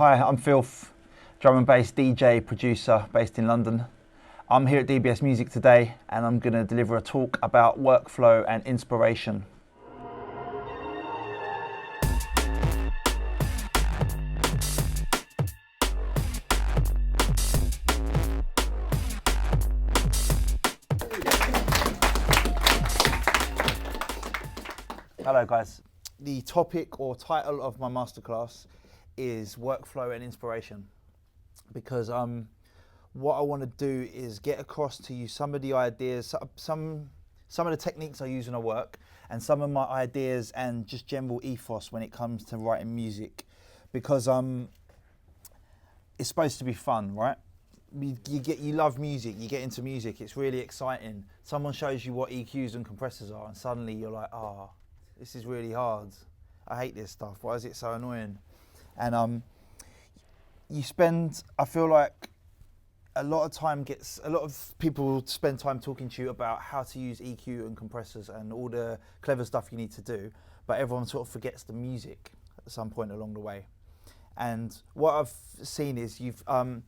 Hi, I'm Philth, drum and bass DJ, producer based in London. I'm here at DBS Music today and I'm going to deliver a talk about workflow and inspiration. Hello guys. The topic or title of my masterclass is workflow and inspiration, because what I want to do is get across to you some of the ideas, some of the techniques I use when I work, and some of my ideas and just general ethos when it comes to writing music, because it's supposed to be fun, right? You love music, you get into music, it's really exciting. Someone shows you what EQs and compressors are and suddenly you're like, this is really hard. I hate this stuff. Why is it so annoying? And I feel like a lot of people spend time talking to you about how to use EQ and compressors and all the clever stuff you need to do, but everyone sort of forgets the music at some point along the way. And what I've seen is a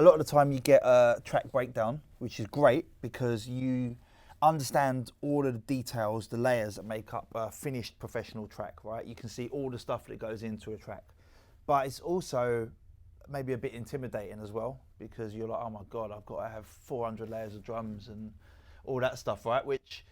lot of the time you get a track breakdown, which is great because you understand all of the details, the layers that make up a finished professional track, right? You can see all the stuff that goes into a track. But it's also maybe a bit intimidating as well, because you're like, oh my God, I've got to have 400 layers of drums and all that stuff, right? Which,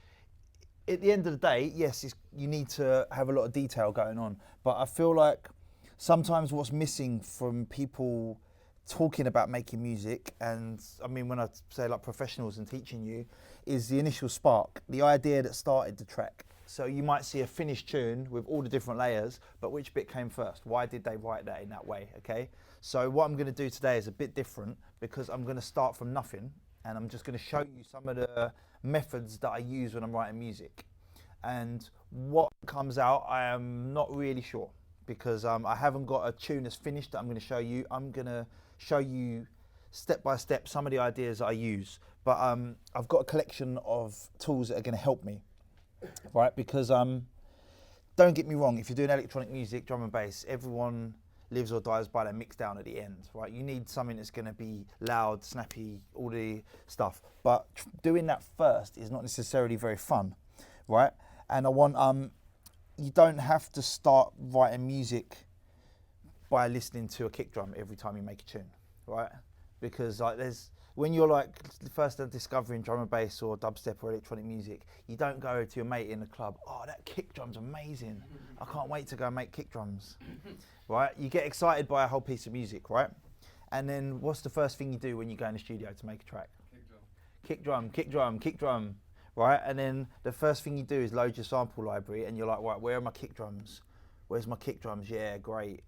at the end of the day, yes, you need to have a lot of detail going on. But I feel like sometimes what's missing from people talking about making music, and I mean when I say like professionals and teaching you, is the initial spark, the idea that started the track. So you might see a finished tune with all the different layers, but which bit came first? Why did they write that in that way, okay? So what I'm gonna do today is a bit different, because I'm gonna start from nothing and I'm just gonna show you some of the methods that I use when I'm writing music. And what comes out, I am not really sure, because I haven't got a tune that's finished that I'm gonna show you. I'm gonna show you step by step some of the ideas that I use, but I've got a collection of tools that are going to help me, right? Because don't get me wrong, if you're doing electronic music, drum and bass, everyone lives or dies by their mix down at the end, right? You need something that's going to be loud, snappy, all the stuff, but doing that first is not necessarily very fun, right? And I want you don't have to start writing music by listening to a kick drum every time you make a tune, right? Because like when you're like first discovering drum and bass or dubstep or electronic music, you don't go to your mate in the club, oh, that kick drum's amazing. I can't wait to go and make kick drums, right? You get excited by a whole piece of music, right? And then what's the first thing you do when you go in the studio to make a track? Kick drum. Kick drum, kick drum, kick drum, right? And then the first thing you do is load your sample library and you're like, right, where are my kick drums? Where's my kick drums? Yeah, great.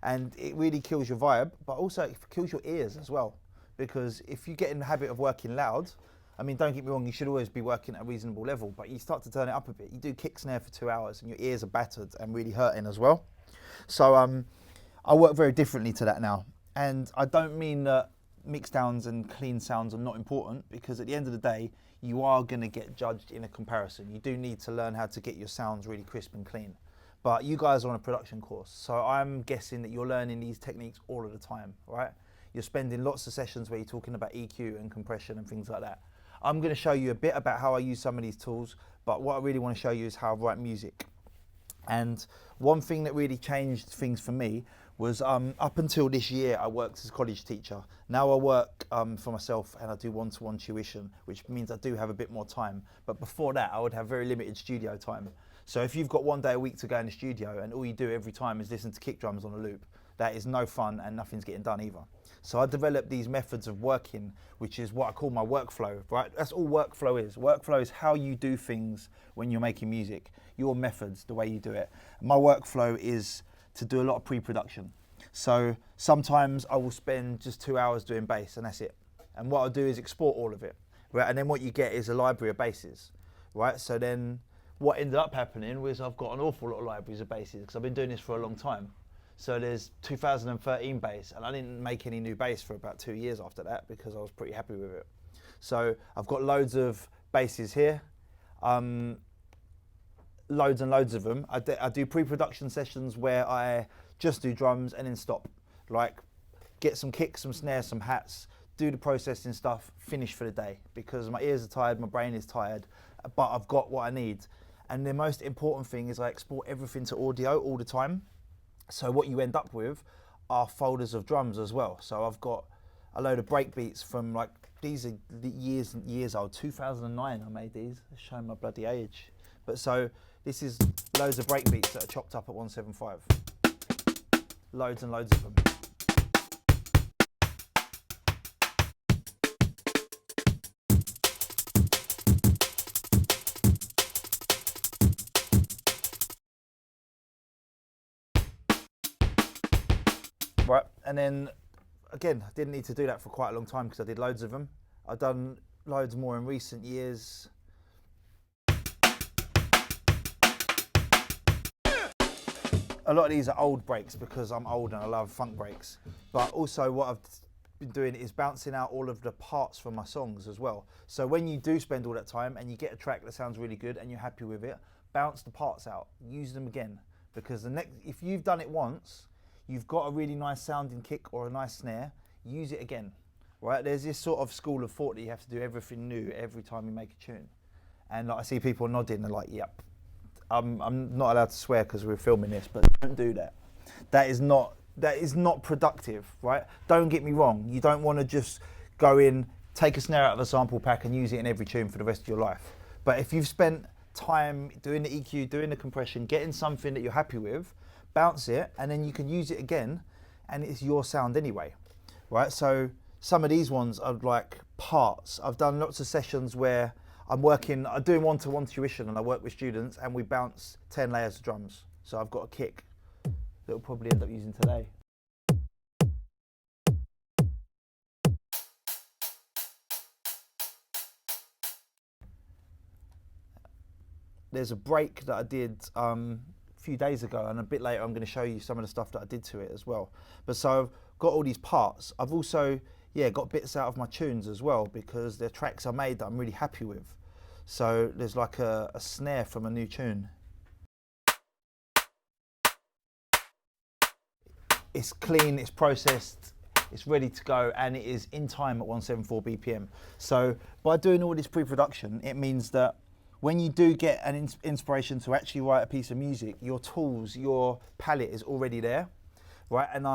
And it really kills your vibe, but also it kills your ears as well. Because if you get in the habit of working loud, I mean, don't get me wrong, you should always be working at a reasonable level, but you start to turn it up a bit. You do kick snare for 2 hours and your ears are battered and really hurting as well. So I work very differently to that now. And I don't mean that mix downs and clean sounds are not important, because at the end of the day, you are gonna get judged in a comparison. You do need to learn how to get your sounds really crisp and clean. But you guys are on a production course, so I'm guessing that you're learning these techniques all of the time, right? You're spending lots of sessions where you're talking about EQ and compression and things like that. I'm gonna show you a bit about how I use some of these tools, but what I really wanna show you is how I write music. And one thing that really changed things for me was up until this year, I worked as a college teacher. Now I work for myself and I do one-to-one tuition, which means I do have a bit more time. But before that, I would have very limited studio time. So if you've got one day a week to go in the studio and all you do every time is listen to kick drums on a loop, that is no fun and nothing's getting done either. So I developed these methods of working, which is what I call my workflow, right? That's all workflow is. Workflow is how you do things when you're making music, your methods, the way you do it. My workflow is to do a lot of pre-production. So sometimes I will spend just 2 hours doing bass and that's it. And what I'll do is export all of it, right? And then what you get is a library of basses, right? So then what ended up happening was I've got an awful lot of libraries of basses because I've been doing this for a long time. So there's 2013 bass, and I didn't make any new bass for about 2 years after that because I was pretty happy with it. So I've got loads of basses here, loads and loads of them. I do pre-production sessions where I just do drums and then stop. Like, get some kicks, some snares, some hats, do the processing stuff, finish for the day, because my ears are tired, my brain is tired, but I've got what I need. And the most important thing is I export everything to audio all the time. So what you end up with are folders of drums as well. So I've got a load of break beats from, like, these are years and years old. 2009 I made these, showing my bloody age. But so this is loads of break beats that are chopped up at 175. Loads and loads of them. Right, and then again, I didn't need to do that for quite a long time because I did loads of them. I've done loads more in recent years. A lot of these are old breaks because I'm old and I love funk breaks. But also what I've been doing is bouncing out all of the parts from my songs as well. So when you do spend all that time and you get a track that sounds really good and you're happy with it, bounce the parts out, use them again. Because if you've done it once, you've got a really nice sounding kick or a nice snare, use it again, right? There's this sort of school of thought that you have to do everything new every time you make a tune. And like, I see people nodding, they're like, yep. I'm not allowed to swear because we're filming this, but don't do that. That is not productive, right? Don't get me wrong. You don't want to just go in, take a snare out of a sample pack and use it in every tune for the rest of your life. But if you've spent time doing the EQ, doing the compression, getting something that you're happy with, bounce it, and then you can use it again, and it's your sound anyway, right? So some of these ones are like parts. I've done lots of sessions where I'm doing one-to-one tuition, and I work with students, and we bounce 10 layers of drums. So I've got a kick that we'll probably end up using today. There's a break that I did a few days ago, and a bit later I'm going to show you some of the stuff that I did to it as well. But so I've got all these parts. I've also got bits out of my tunes as well, because they're tracks I made that I'm really happy with. So there's like a snare from a new tune. It's clean, it's processed, it's ready to go, and it is in time at 174 BPM. So by doing all this pre-production, it means that when you do get an inspiration to actually write a piece of music, your tools, your palette is already there, right? And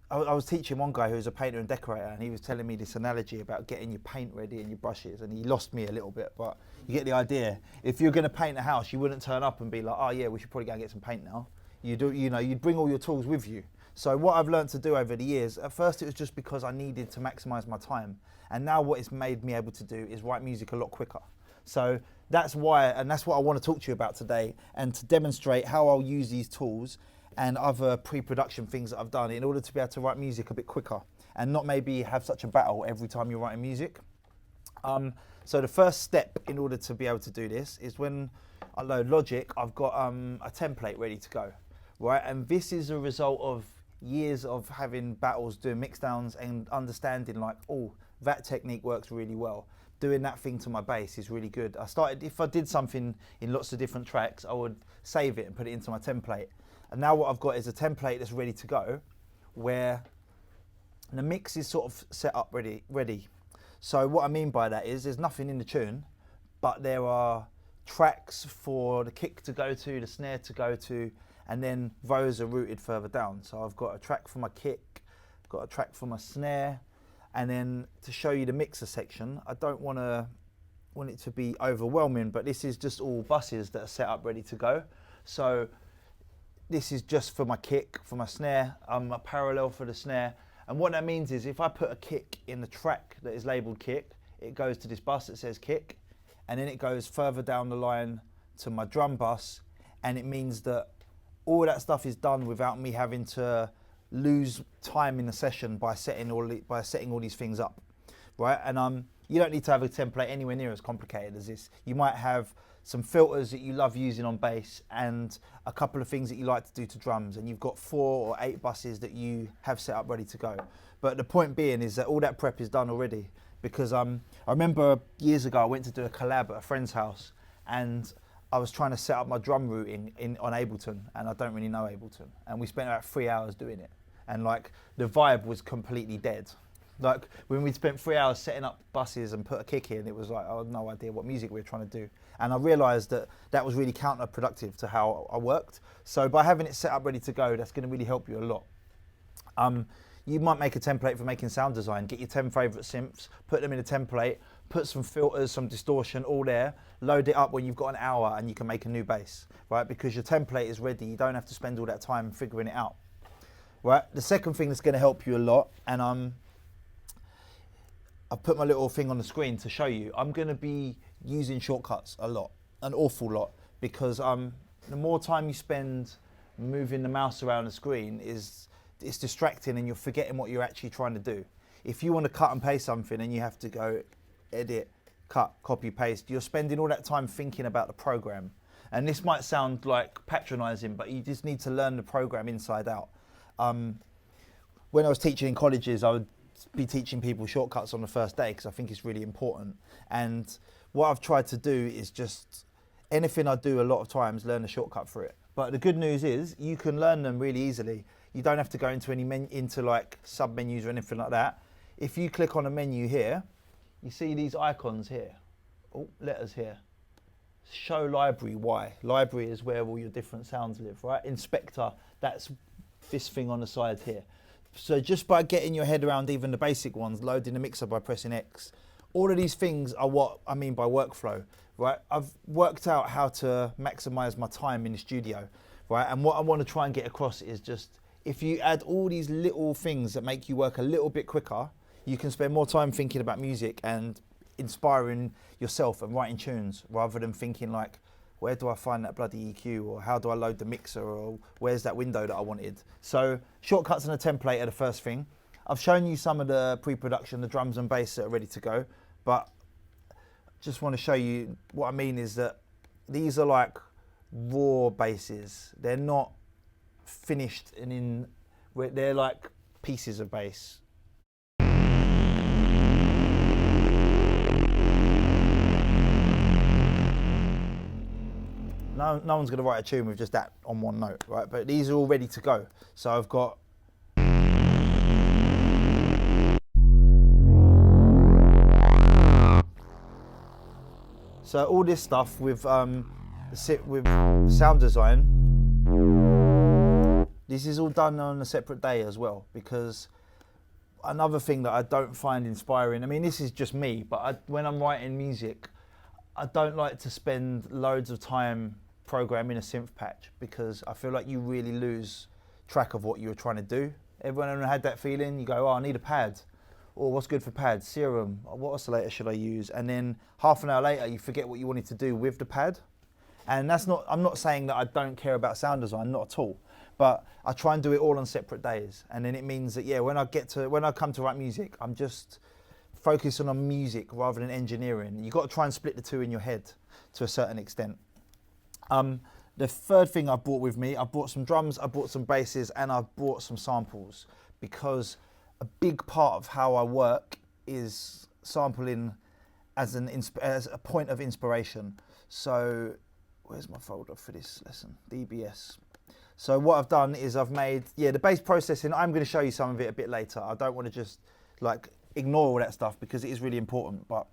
I was teaching one guy who's a painter and decorator, and he was telling me this analogy about getting your paint ready and your brushes, and he lost me a little bit, but you get the idea. If you're going to paint a house, you wouldn't turn up and be like, oh yeah, we should probably go and get some paint now. You'd bring all your tools with you. So what I've learned to do over the years, at first it was just because I needed to maximize my time, and now what it's made me able to do is write music a lot quicker. So that's why, and that's what I want to talk to you about today, and to demonstrate how I'll use these tools and other pre-production things that I've done in order to be able to write music a bit quicker and not maybe have such a battle every time you're writing music. So the first step in order to be able to do this is when I load Logic, I've got a template ready to go, right? And this is a result of years of having battles, doing mixdowns and understanding like, oh, that technique works really well. Doing that thing to my bass is really good. If I did something in lots of different tracks, I would save it and put it into my template. And now what I've got is a template that's ready to go, where the mix is sort of set up ready. So what I mean by that is there's nothing in the tune, but there are tracks for the kick to go to, the snare to go to, and then those are routed further down. So I've got a track for my kick, got a track for my snare, and then to show you the mixer section, I don't want it to be overwhelming, but this is just all buses that are set up ready to go. So this is just for my kick, for my snare, a parallel for the snare. And what that means is if I put a kick in the track that is labeled kick, it goes to this bus that says kick, and then it goes further down the line to my drum bus, and it means that all that stuff is done without me having to lose time in the session by setting all these things up, right? And you don't need to have a template anywhere near as complicated as this. You might have some filters that you love using on bass and a couple of things that you like to do to drums, and you've got 4 or 8 buses that you have set up ready to go. But the point being is that all that prep is done already, because I remember years ago I went to do a collab at a friend's house, and I was trying to set up my drum routing on Ableton, and I don't really know Ableton, and we spent about 3 hours doing it. and like the vibe was completely dead. Like when we spent 3 hours setting up buses and put a kick in, it was like I had no idea what music we were trying to do. And I realised that that was really counterproductive to how I worked. So by having it set up ready to go, that's going to really help you a lot. You might make a template for making sound design. Get your 10 favourite synths, put them in a template, put some filters, some distortion, all there. Load it up when you've got an hour and you can make a new bass, right? Because your template is ready. You don't have to spend all that time figuring it out, right? The second thing that's going to help you a lot, and I've put my little thing on the screen to show you. I'm going to be using shortcuts a lot, an awful lot, because the more time you spend moving the mouse around the screen it's distracting and you're forgetting what you're actually trying to do. If you want to cut and paste something and you have to go edit, cut, copy, paste, you're spending all that time thinking about the program. And this might sound like patronizing, but you just need to learn the program inside out. When I was teaching in colleges, I would be teaching people shortcuts on the first day because I think it's really important. And what I've tried to do is just anything I do a lot of times, learn a shortcut for it. But the good news is you can learn them really easily. You don't have to go into into like sub menus or anything like that. If you click on a menu here, you see these icons here. Oh, letters here. Show library, Y. Library is where all your different sounds live, right? Inspector, that's this thing on the side here. So just by getting your head around even the basic ones, loading the mixer by pressing X, all of these things are what I mean by workflow, right? I've worked out how to maximize my time in the studio, right? And what I want to try and get across is just, if you add all these little things that make you work a little bit quicker, you can spend more time thinking about music and inspiring yourself and writing tunes rather than thinking like, where do I find that bloody EQ, or how do I load the mixer, or where's that window that I wanted? So shortcuts and a template are the first thing. I've shown you some of the pre-production, the drums and bass that are ready to go, but just want to show you what I mean is that these are like raw basses. They're not finished and they're like pieces of bass. No one's going to write a tune with just that on one note, right? But these are all ready to go. So I've got all this stuff with sound design. This is all done on a separate day as well, because another thing that I don't find inspiring, I mean, this is just me, but when I'm writing music, I don't like to spend loads of time programming a synth patch, because I feel like you really lose track of what you were trying to do. Everyone ever had that feeling? You go, oh, I need a pad. Or what's good for pads? Serum. What oscillator should I use? And then half an hour later, you forget what you wanted to do with the pad. And that's not, I'm not saying that I don't care about sound design, not at all. But I try and do it all on separate days. And then it means that, yeah, when I come to write music, I'm just focusing on music rather than engineering. You've got to try and split the two in your head to a certain extent. The third thing I brought with me, I brought some drums, I brought some basses, and I brought some samples, because a big part of how I work is sampling as a point of inspiration. So where's my folder for this lesson? DBS. So what I've done is I've made, the bass processing, I'm going to show you some of it a bit later. I don't want to just like ignore all that stuff because it is really important, but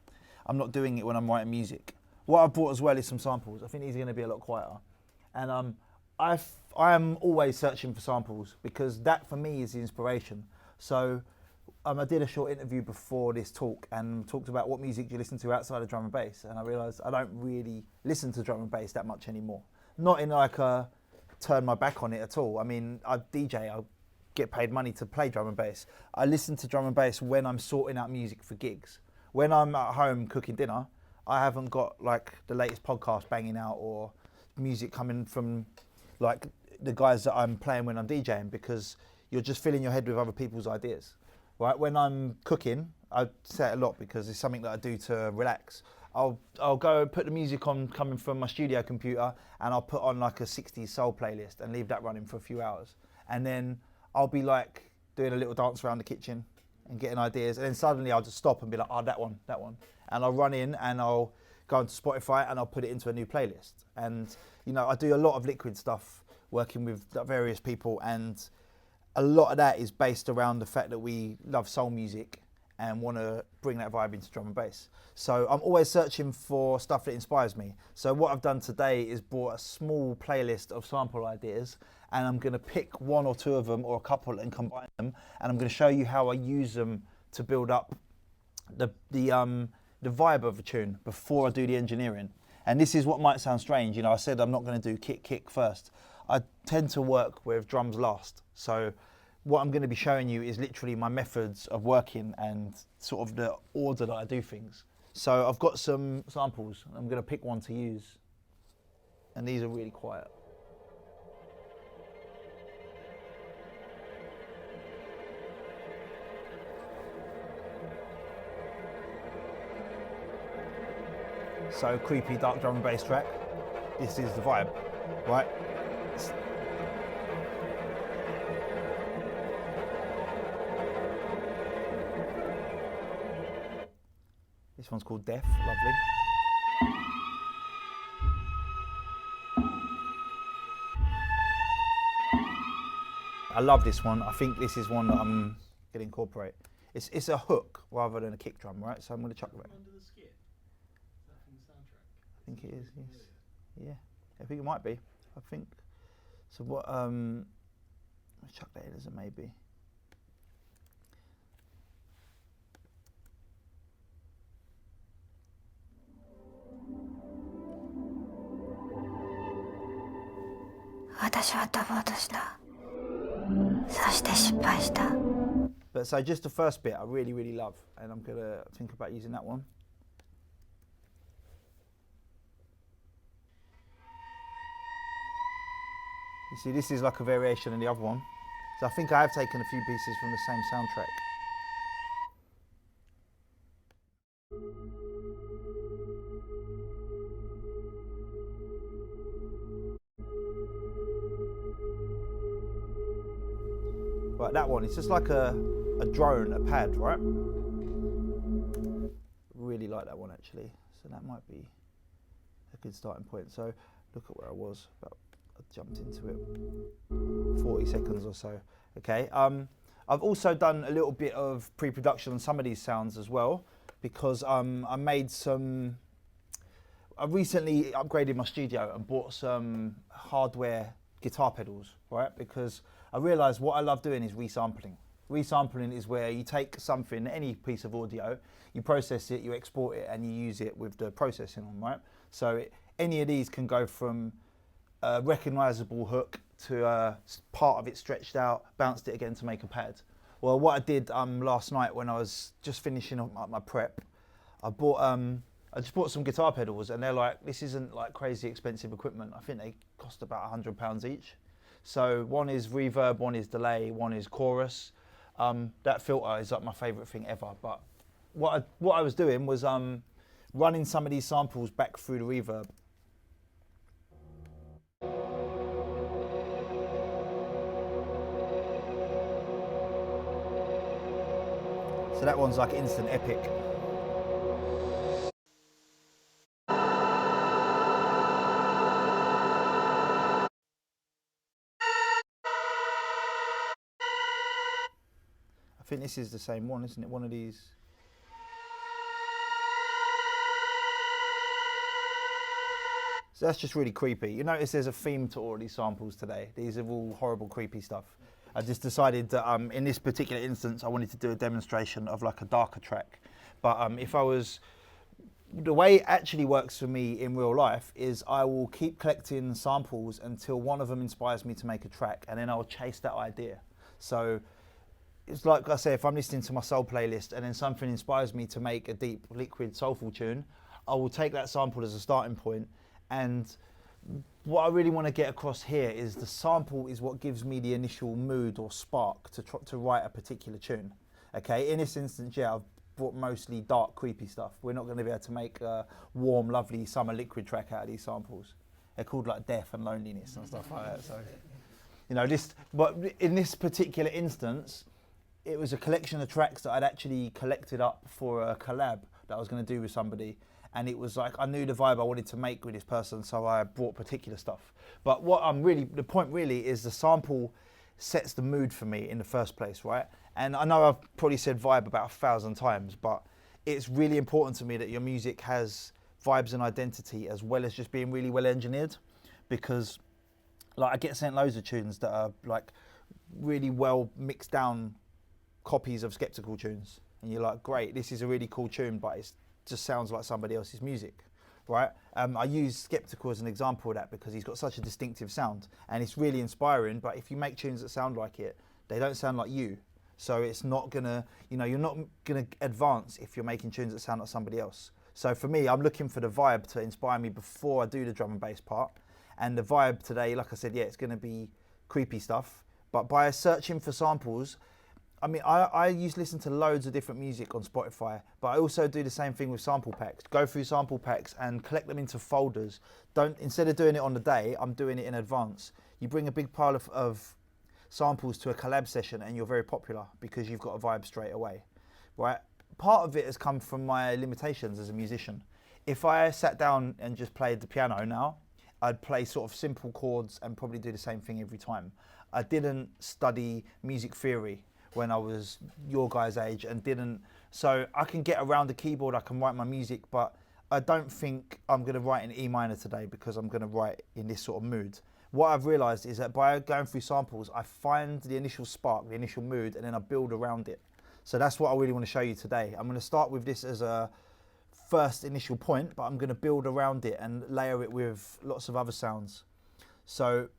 I'm not doing it when I'm writing music. What I've brought as well is some samples. I think these are going to be a lot quieter. And I am always searching for samples, because that for me is the inspiration. So I did a short interview before this talk and talked about what music do you listen to outside of drum and bass. And I realised I don't really listen to drum and bass that much anymore. Not in like a turn my back on it at all. I mean, I DJ, I get paid money to play drum and bass. I listen to drum and bass when I'm sorting out music for gigs. When I'm at home cooking dinner, I haven't got like the latest podcast banging out or music coming from like the guys that I'm playing when I'm DJing, because you're just filling your head with other people's ideas, right? When I'm cooking, I say it a lot because it's something that I do to relax. I'll go and put the music on coming from my studio computer, and I'll put on like a 60s soul playlist and leave that running for a few hours. And then I'll be like doing a little dance around the kitchen and getting ideas. And then suddenly I'll just stop and be like, oh, that one. And I'll run in and I'll go into Spotify and I'll put it into a new playlist. And, you know, I do a lot of liquid stuff working with various people, and a lot of that is based around the fact that we love soul music and want to bring that vibe into drum and bass. So I'm always searching for stuff that inspires me. So what I've done today is brought a small playlist of sample ideas, and I'm going to pick one or two of them or a couple and combine them, and I'm going to show you how I use them to build up the vibe of a tune before I do the engineering. And this is what might sound strange. You know, I said I'm not going to do kick first. I tend to work with drums last. So what I'm going to be showing you is literally my methods of working and sort of the order that I do things. So I've got some samples. I'm going to pick one to use. And these are really quiet. So creepy dark drum and bass track. This is the vibe, right? This one's called Death, lovely. I love this one. I think this is one that I'm going to incorporate. It's a hook rather than a kick drum, right? So I'm going to chuck that. Under the skit? Is that from the soundtrack? I think it is, yes. Yeah, I think it might be. I think. So what, let's chuck that in as a maybe. But so just the first bit I really love, and I'm going to think about using that one. You see, this is like a variation on the other one. So I think I have taken a few pieces from the same soundtrack. Right, that one, it's just like a drone, a pad, right? Really like that one actually. So that might be a good starting point. So look at where I was, I jumped into it, 40 seconds or so. Okay, I've also done a little bit of pre-production on some of these sounds as well, because I recently upgraded my studio and bought some hardware guitar pedals, right? Because I realised what I love doing is resampling. Resampling is where you take something, any piece of audio, you process it, you export it, and you use it with the processing on, right? So any of these can go from a recognisable hook to a part of it stretched out, bounced it again to make a pad. Well, what I did last night when I was just finishing up my prep, I just bought some guitar pedals, and they're like, this isn't like crazy expensive equipment. I think they cost about £100 each. So one is reverb, one is delay, one is chorus. That filter is like my favourite thing ever. But what I was doing was running some of these samples back through the reverb. So that one's like instant epic. I think this is the same one, isn't it? One of these. So that's just really creepy. You notice there's a theme to all of these samples today. These are all horrible, creepy stuff. I just decided that in this particular instance, I wanted to do a demonstration of like a darker track. But the way it actually works for me in real life is I will keep collecting samples until one of them inspires me to make a track, and then I'll chase that idea. So it's like I say, if I'm listening to my soul playlist and then something inspires me to make a deep, liquid, soulful tune, I will take that sample as a starting point. And what I really want to get across here is the sample is what gives me the initial mood or spark to write a particular tune. Okay, in this instance, yeah, I've brought mostly dark, creepy stuff. We're not going to be able to make a warm, lovely summer liquid track out of these samples. They're called like death and loneliness and stuff like that. So, you know, but in this particular instance, it was a collection of tracks that I'd actually collected up for a collab that I was going to do with somebody. And it was like, I knew the vibe I wanted to make with this person, so I brought particular stuff. But the point really is the sample sets the mood for me in the first place, right? And I know I've probably said vibe about 1,000 times, but it's really important to me that your music has vibes and identity as well as just being really well engineered, because like I get sent loads of tunes that are like really well mixed down copies of Skeptical tunes, and you're like, great, this is a really cool tune, but it just sounds like somebody else's music, right? I use Skeptical as an example of that because he's got such a distinctive sound and it's really inspiring, but if you make tunes that sound like it, they don't sound like you. So it's not gonna, you're not gonna advance if you're making tunes that sound like somebody else. So for me, I'm looking for the vibe to inspire me before I do the drum and bass part. And the vibe today, like I said, yeah, it's gonna be creepy stuff, but by searching for samples, I mean, I used to listen to loads of different music on Spotify, but I also do the same thing with sample packs. Go through sample packs and collect them into folders. Instead of doing it on the day, I'm doing it in advance. You bring a big pile of samples to a collab session and you're very popular because you've got a vibe straight away, right? Part of it has come from my limitations as a musician. If I sat down and just played the piano now, I'd play sort of simple chords and probably do the same thing every time. I didn't study music theory when I was your guys' age so I can get around the keyboard, I can write my music, but I don't think I'm gonna write in E minor today because I'm gonna write in this sort of mood. What I've realized is that by going through samples, I find the initial spark, the initial mood, and then I build around it. So that's what I really wanna show you today. I'm gonna start with this as a first initial point, but I'm gonna build around it and layer it with lots of other sounds. So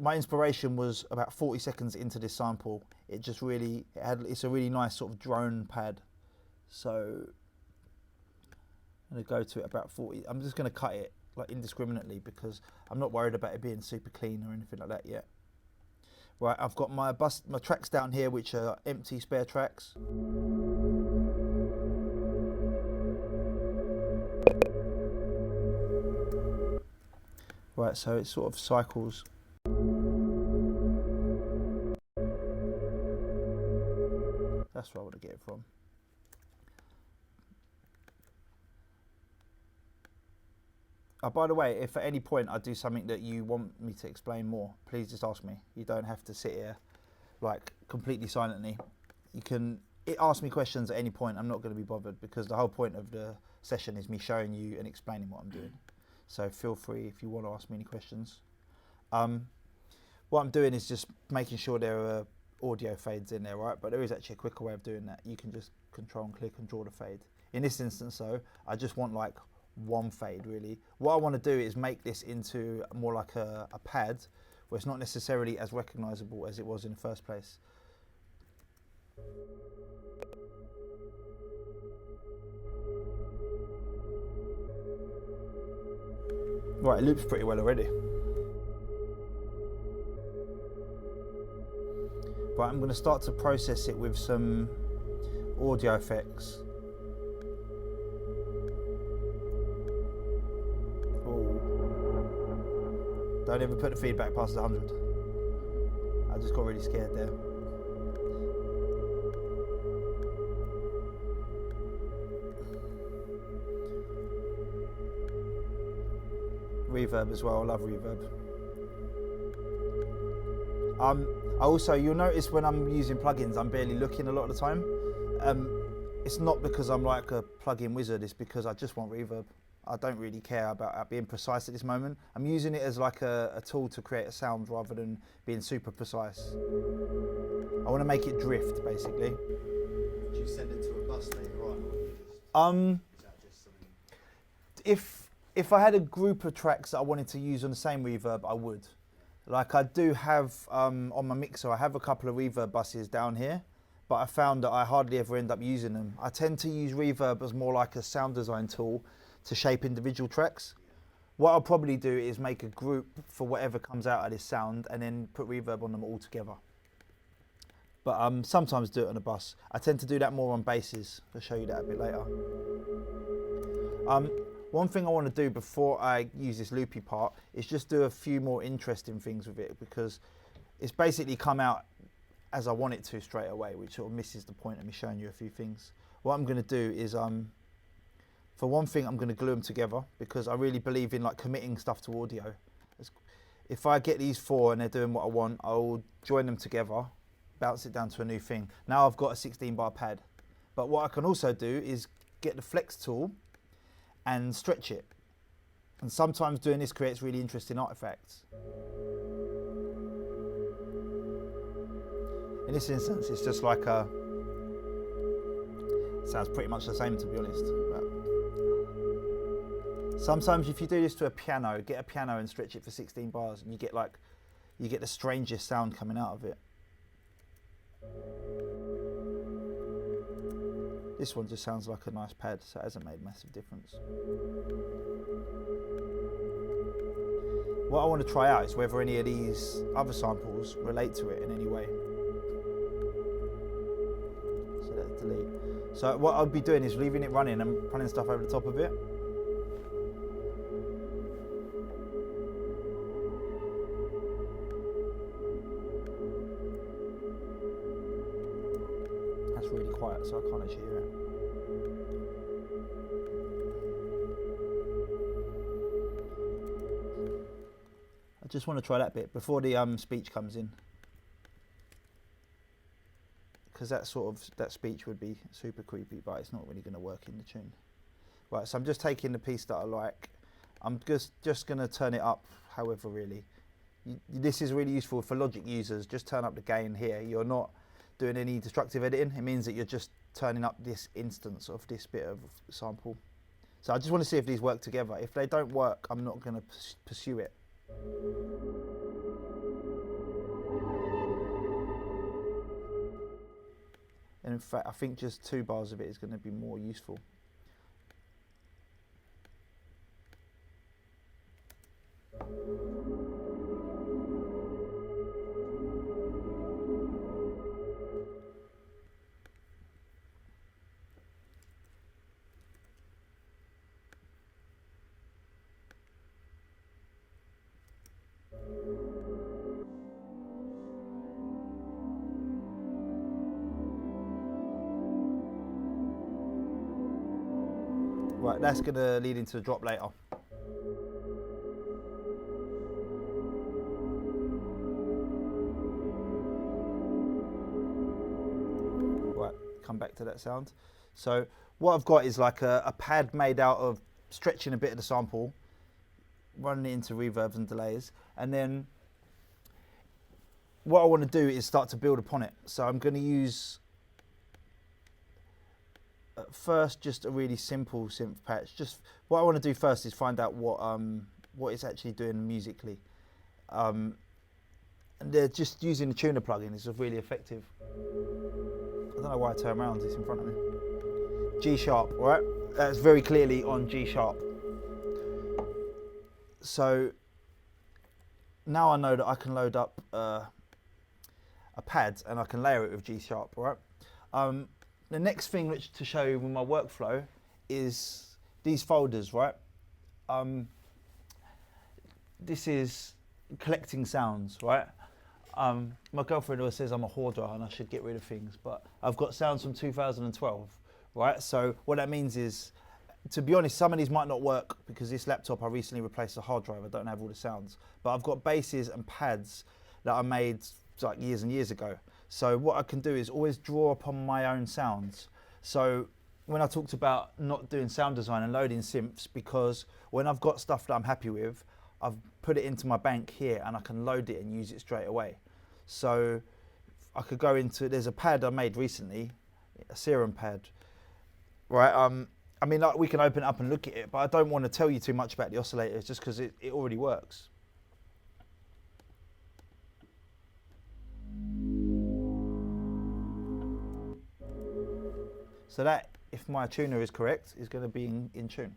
my inspiration was about 40 seconds into this sample. It's a really nice sort of drone pad. So I'm gonna go to it about 40. I'm just gonna cut it like indiscriminately because I'm not worried about it being super clean or anything like that yet. Right, I've got my tracks down here, which are empty spare tracks. Right, so it sort of cycles. That's where I want to get it from. By the way, if at any point I do something that you want me to explain more, please just ask me. You don't have to sit here like completely silently. You can ask me questions at any point. I'm not going to be bothered because the whole point of the session is me showing you and explaining what I'm doing. So feel free if you want to ask me any questions. What I'm doing is just making sure there are audio fades in there, right? But there is actually a quicker way of doing that. You can just control and click and draw the fade. In this instance though, I just want like one fade really. What I want to do is make this into more like a pad where it's not necessarily as recognizable as it was in the first place. Right, it loops pretty well already. Right, I'm going to start to process it with some audio effects. Oh. Don't ever put the feedback past 100. I just got really scared there. Reverb as well, I love reverb. Also, you'll notice when I'm using plugins, I'm barely looking a lot of the time. It's not because I'm like a plugin wizard, it's because I just want reverb. I don't really care about being precise at this moment. I'm using it as like a tool to create a sound rather than being super precise. I want to make it drift, basically. Would you send it to a bus later on, or you just, is that just something? If I had a group of tracks that I wanted to use on the same reverb, I would. Like I do have, on my mixer, I have a couple of reverb buses down here, but I found that I hardly ever end up using them. I tend to use reverb as more like a sound design tool to shape individual tracks. What I'll probably do is make a group for whatever comes out of this sound and then put reverb on them all together. But sometimes do it on a bus. I tend to do that more on basses. I'll show you that a bit later. One thing I want to do before I use this loopy part is just do a few more interesting things with it, because it's basically come out as I want it to straight away, which sort of misses the point of me showing you a few things. What I'm going to do is, for one thing, I'm going to glue them together because I really believe in like committing stuff to audio. if I get these 4 and they're doing what I want, I'll join them together, bounce it down to a new thing. Now I've got a 16 bar pad. But what I can also do is get the flex tool and stretch it. And sometimes doing this creates really interesting artifacts. In this instance, it's just like a, sounds pretty much the same, to be honest. But sometimes if you do this to a piano, get a piano and stretch it for 16 bars, and you get the strangest sound coming out of it. This one just sounds like a nice pad, so it hasn't made a massive difference. What I want to try out is whether any of these other samples relate to it in any way. So let's delete. So what I'll be doing is leaving it running and running stuff over the top of it. That's really quiet, so I can't actually hear it. I just want to try that bit before the speech comes in, because that speech would be super creepy, but it's not really going to work in the tune. Right, so I'm just taking the piece that I like. I'm just going to turn it up, however, really. This is really useful for Logic users. Just turn up the gain here. You're not doing any destructive editing. It means that you're just turning up this instance of this bit of sample. So I just want to see if these work together. If they don't work, I'm not going to pursue it. And in fact, I think just 2 bars of it is going to be more useful. Right, that's going to lead into the drop later. Right, come back to that sound. So what I've got is like a pad made out of stretching a bit of the sample, running it into reverbs and delays, and then what I want to do is start to build upon it. So I'm going to use at first just a really simple synth patch. Just what I want to do first is find out what it's actually doing musically. And they're just using the tuner plugin is really effective. I don't know why I turn around, it's in front of me. G sharp, right? That's very clearly on G sharp. So now I know that I can load up a pad and I can layer it with G sharp, right? The next thing which to show you with my workflow is these folders, right? This is collecting sounds, right? My girlfriend always says I'm a hoarder and I should get rid of things, but I've got sounds from 2012, right? So what that means is, to be honest, some of these might not work because this laptop, I recently replaced the hard drive. I don't have all the sounds, but I've got basses and pads that I made like years and years ago. So what I can do is always draw upon my own sounds. So when I talked about not doing sound design and loading synths, because when I've got stuff that I'm happy with, I've put it into my bank here and I can load it and use it straight away. So I could go into, there's a pad I made recently, a serum pad, right? I mean, like, we can open it up and look at it, but I don't want to tell you too much about the oscillators just because it already works. So that, if my tuner is correct, is going to be in tune.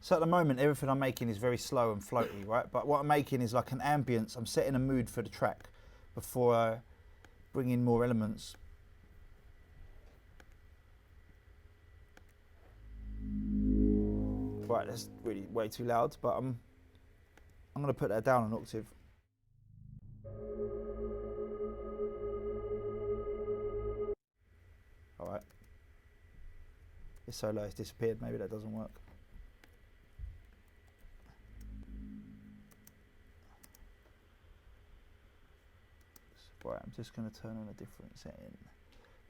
So at the moment, everything I'm making is very slow and floaty, right? But what I'm making is like an ambience. I'm setting a mood for the track before I bring in more elements. Right, that's really way too loud, but I'm going to put that down an octave. All right. It's so low it's disappeared. Maybe that doesn't work. Right, I'm just going to turn on a different setting.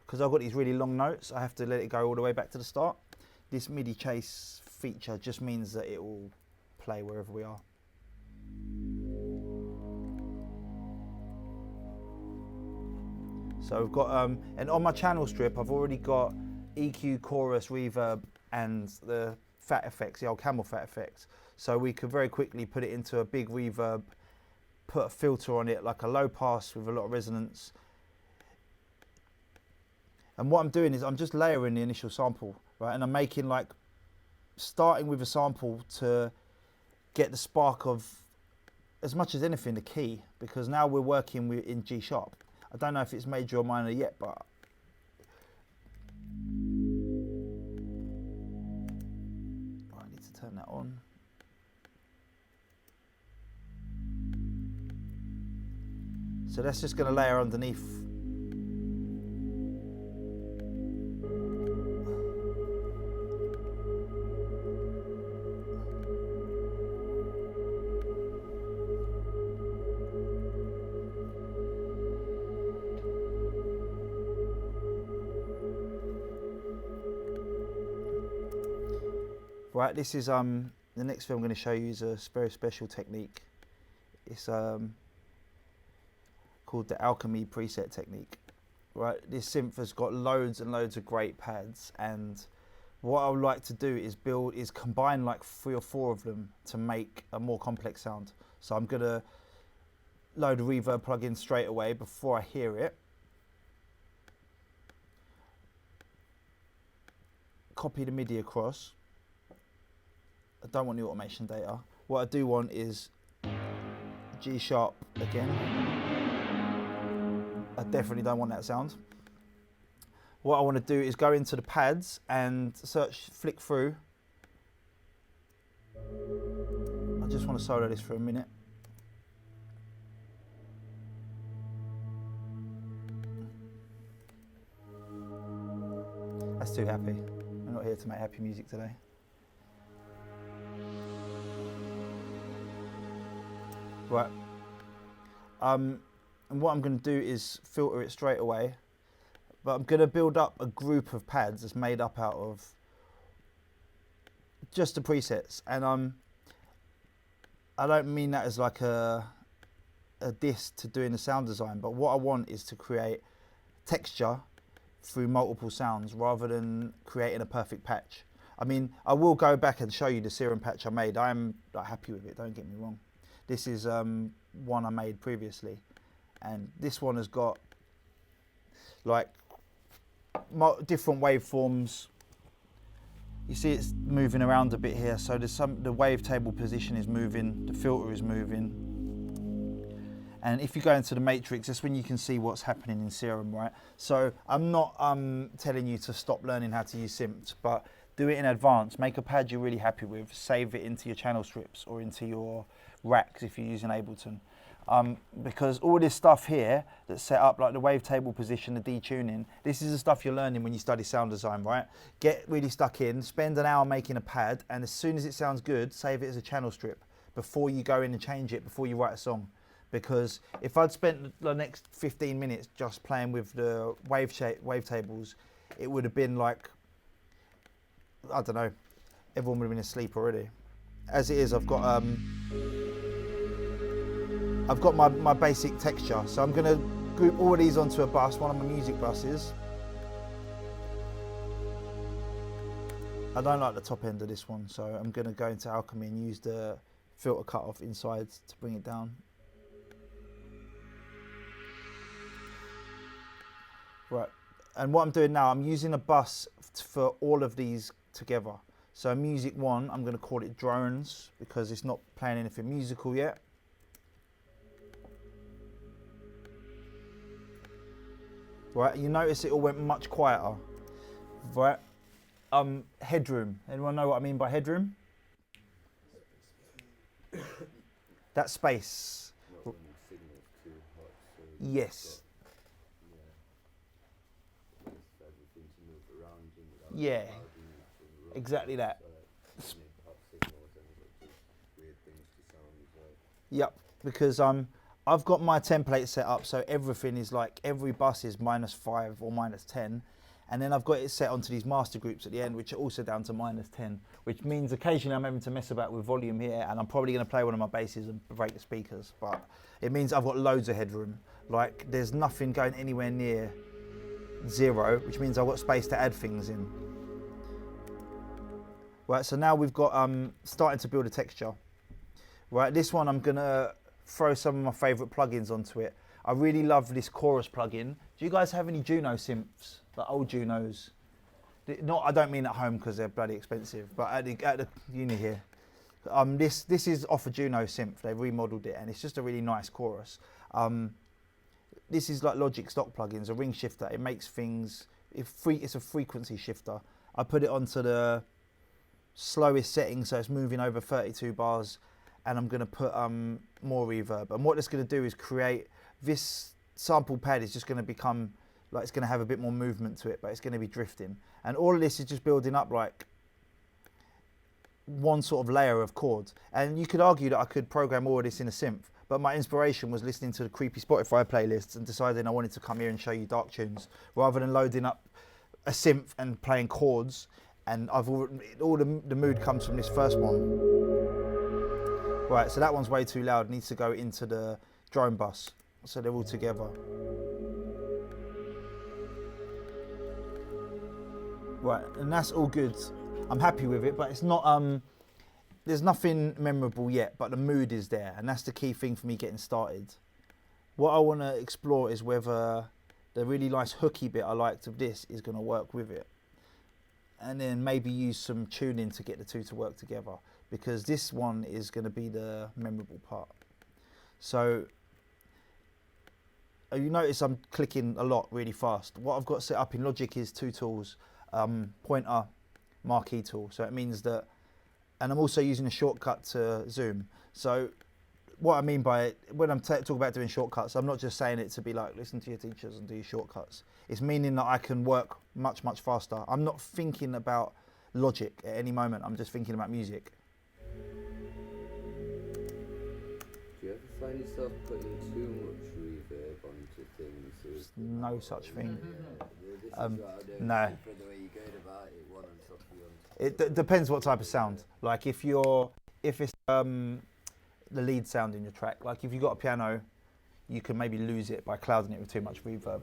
Because I've got these really long notes, I have to let it go all the way back to the start. This MIDI chase feature just means that it will play wherever we are. So I've got, and on my channel strip, I've already got EQ, chorus, reverb, and the fat effects, the old camel fat effects. So we could very quickly put it into a big reverb, put a filter on it, like a low pass with a lot of resonance. And what I'm doing is I'm just layering the initial sample, right? And I'm making like, starting with a sample to get the spark of, as much as anything, the key, because now we're working in G sharp. I don't know if it's major or minor yet, but I need to turn that on. So that's just going to layer underneath. Right, this is the next thing I'm going to show you is a very special technique. It's called the alchemy preset technique. Right, this synth has got loads and loads of great pads, and what I would like to do is combine like 3 or 4 of them to make a more complex sound. So I'm going to load a reverb plugin straight away before I hear it. Copy the MIDI across. I don't want the automation data. What I do want is G sharp again. I definitely don't want that sound. What I want to do is go into the pads and flick through. I just want to solo this for a minute. That's too happy. I'm not here to make happy music today. Right, and what I'm going to do is filter it straight away, but I'm going to build up a group of pads that's made up out of just the presets, and I don't mean that as like a diss to doing the sound design, but what I want is to create texture through multiple sounds rather than creating a perfect patch. I mean, I will go back and show you the serum patch I made. I am like, happy with it, don't get me wrong. This is one I made previously, and this one has got like different waveforms. You see it's moving around a bit here, so there's the wavetable position is moving, the filter is moving. And if you go into the matrix, that's when you can see what's happening in Serum, right? So I'm not telling you to stop learning how to use synths, but do it in advance. Make a pad you're really happy with, save it into your channel strips or into your racks if you're using Ableton. Because all this stuff here that's set up, like the wavetable position, the detuning, this is the stuff you're learning when you study sound design, right? Get really stuck in, spend an hour making a pad, and as soon as it sounds good, save it as a channel strip before you go in and change it, before you write a song. Because if I'd spent the next 15 minutes just playing with the wavetables, it would have been like, I don't know, everyone would have been asleep already. As it is, I've got my basic texture, so I'm going to group all of these onto a bus, one of my music buses. I don't like the top end of this one, so I'm going to go into Alchemy and use the filter cutoff inside to bring it down. Right, and what I'm doing now, I'm using a bus for all of these together. So music 1, I'm going to call it drones because it's not playing anything musical yet. Right, you notice it all went much quieter. Right, headroom. Anyone know what I mean by headroom? That space. Yes. Yeah. exactly that. Yep, because I've got my template set up so everything is like, every bus is -5 or -10, and then I've got it set onto these master groups at the end, which are also down to -10, which means occasionally I'm having to mess about with volume here, and I'm probably going to play one of my basses and break the speakers, but it means I've got loads of headroom. Like, there's nothing going anywhere near 0, which means I've got space to add things in. Right, so now we've got starting to build a texture. Right, this one I'm gonna throw some of my favourite plugins onto it. I really love this chorus plugin. Do you guys have any Juno synths, like old Junos? Not, I don't mean at home because they're bloody expensive, but at the uni here. This is off a Juno synth. They've remodeled it, and it's just a really nice chorus. This is like Logic stock plugins, a ring shifter. It makes things. It's a frequency shifter. I put it onto the slowest setting, so it's moving over 32 bars. And I'm going to put more reverb. And what it's going to do is create, this sample pad is just going to become, like, it's going to have a bit more movement to it, but it's going to be drifting. And all of this is just building up like one sort of layer of chords. And you could argue that I could program all of this in a synth, but my inspiration was listening to the creepy Spotify playlists and deciding I wanted to come here and show you dark tunes, rather than loading up a synth and playing chords. And all the mood comes from this first one. Right, so that one's way too loud, needs to go into the drone bus, so they're all together. Right, and that's all good. I'm happy with it, but it's not, there's nothing memorable yet, but the mood is there, and that's the key thing for me getting started. What I want to explore is whether the really nice hooky bit I liked of this is going to work with it. And then maybe use some tuning to get the two to work together, because this one is going to be the memorable part. So you notice I'm clicking a lot really fast. What I've got set up in Logic is 2 tools, pointer, marquee tool. So it means that, and I'm also using a shortcut to zoom. So what I mean by it, when I'm talking about doing shortcuts, I'm not just saying it to be like, listen to your teachers and do your shortcuts. It's meaning that I can work much, much faster. I'm not thinking about Logic at any moment. I'm just thinking about music. Do you ever find yourself putting too much reverb onto things? There's no such thing. This is what I don't no. see from the way you're going about it, one on top of the other. It depends what type of sound. Like if it's the lead sound in your track, like if you've got a piano, you can maybe lose it by clouding it with too much reverb.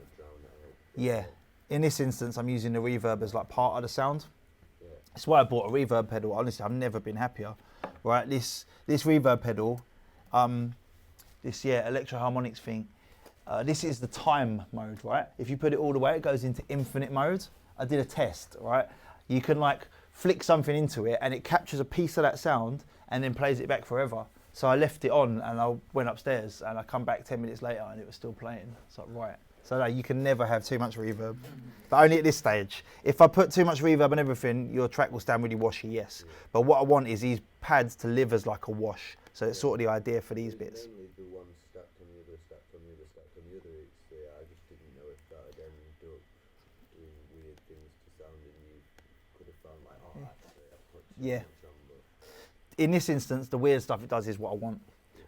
Yeah. In this instance, I'm using the reverb as like part of the sound. Yeah. That's why I bought a reverb pedal. Honestly, I've never been happier. Right, this reverb pedal, this electro harmonics thing. This is the time mode, right? If you put it all the way, it goes into infinite mode. I did a test, right? You can like flick something into it, and it captures a piece of that sound, and then plays it back forever. So I left it on, and I went upstairs, and I come back 10 minutes later, and it was still playing. It's like, right. So no, you can never have too much reverb, but only at this stage. If I put too much reverb on everything, your track will sound really washy, yes. But what I want is these pads to live as like a wash. So it's sort of the idea for these bits. Mainly the one stacked on the other, stacked on the other, stacked on the other. I just didn't know if that would end up in weird things to sound, and you could have found like, oh, actually, I've put too much on. But in this instance, the weird stuff it does is what I want.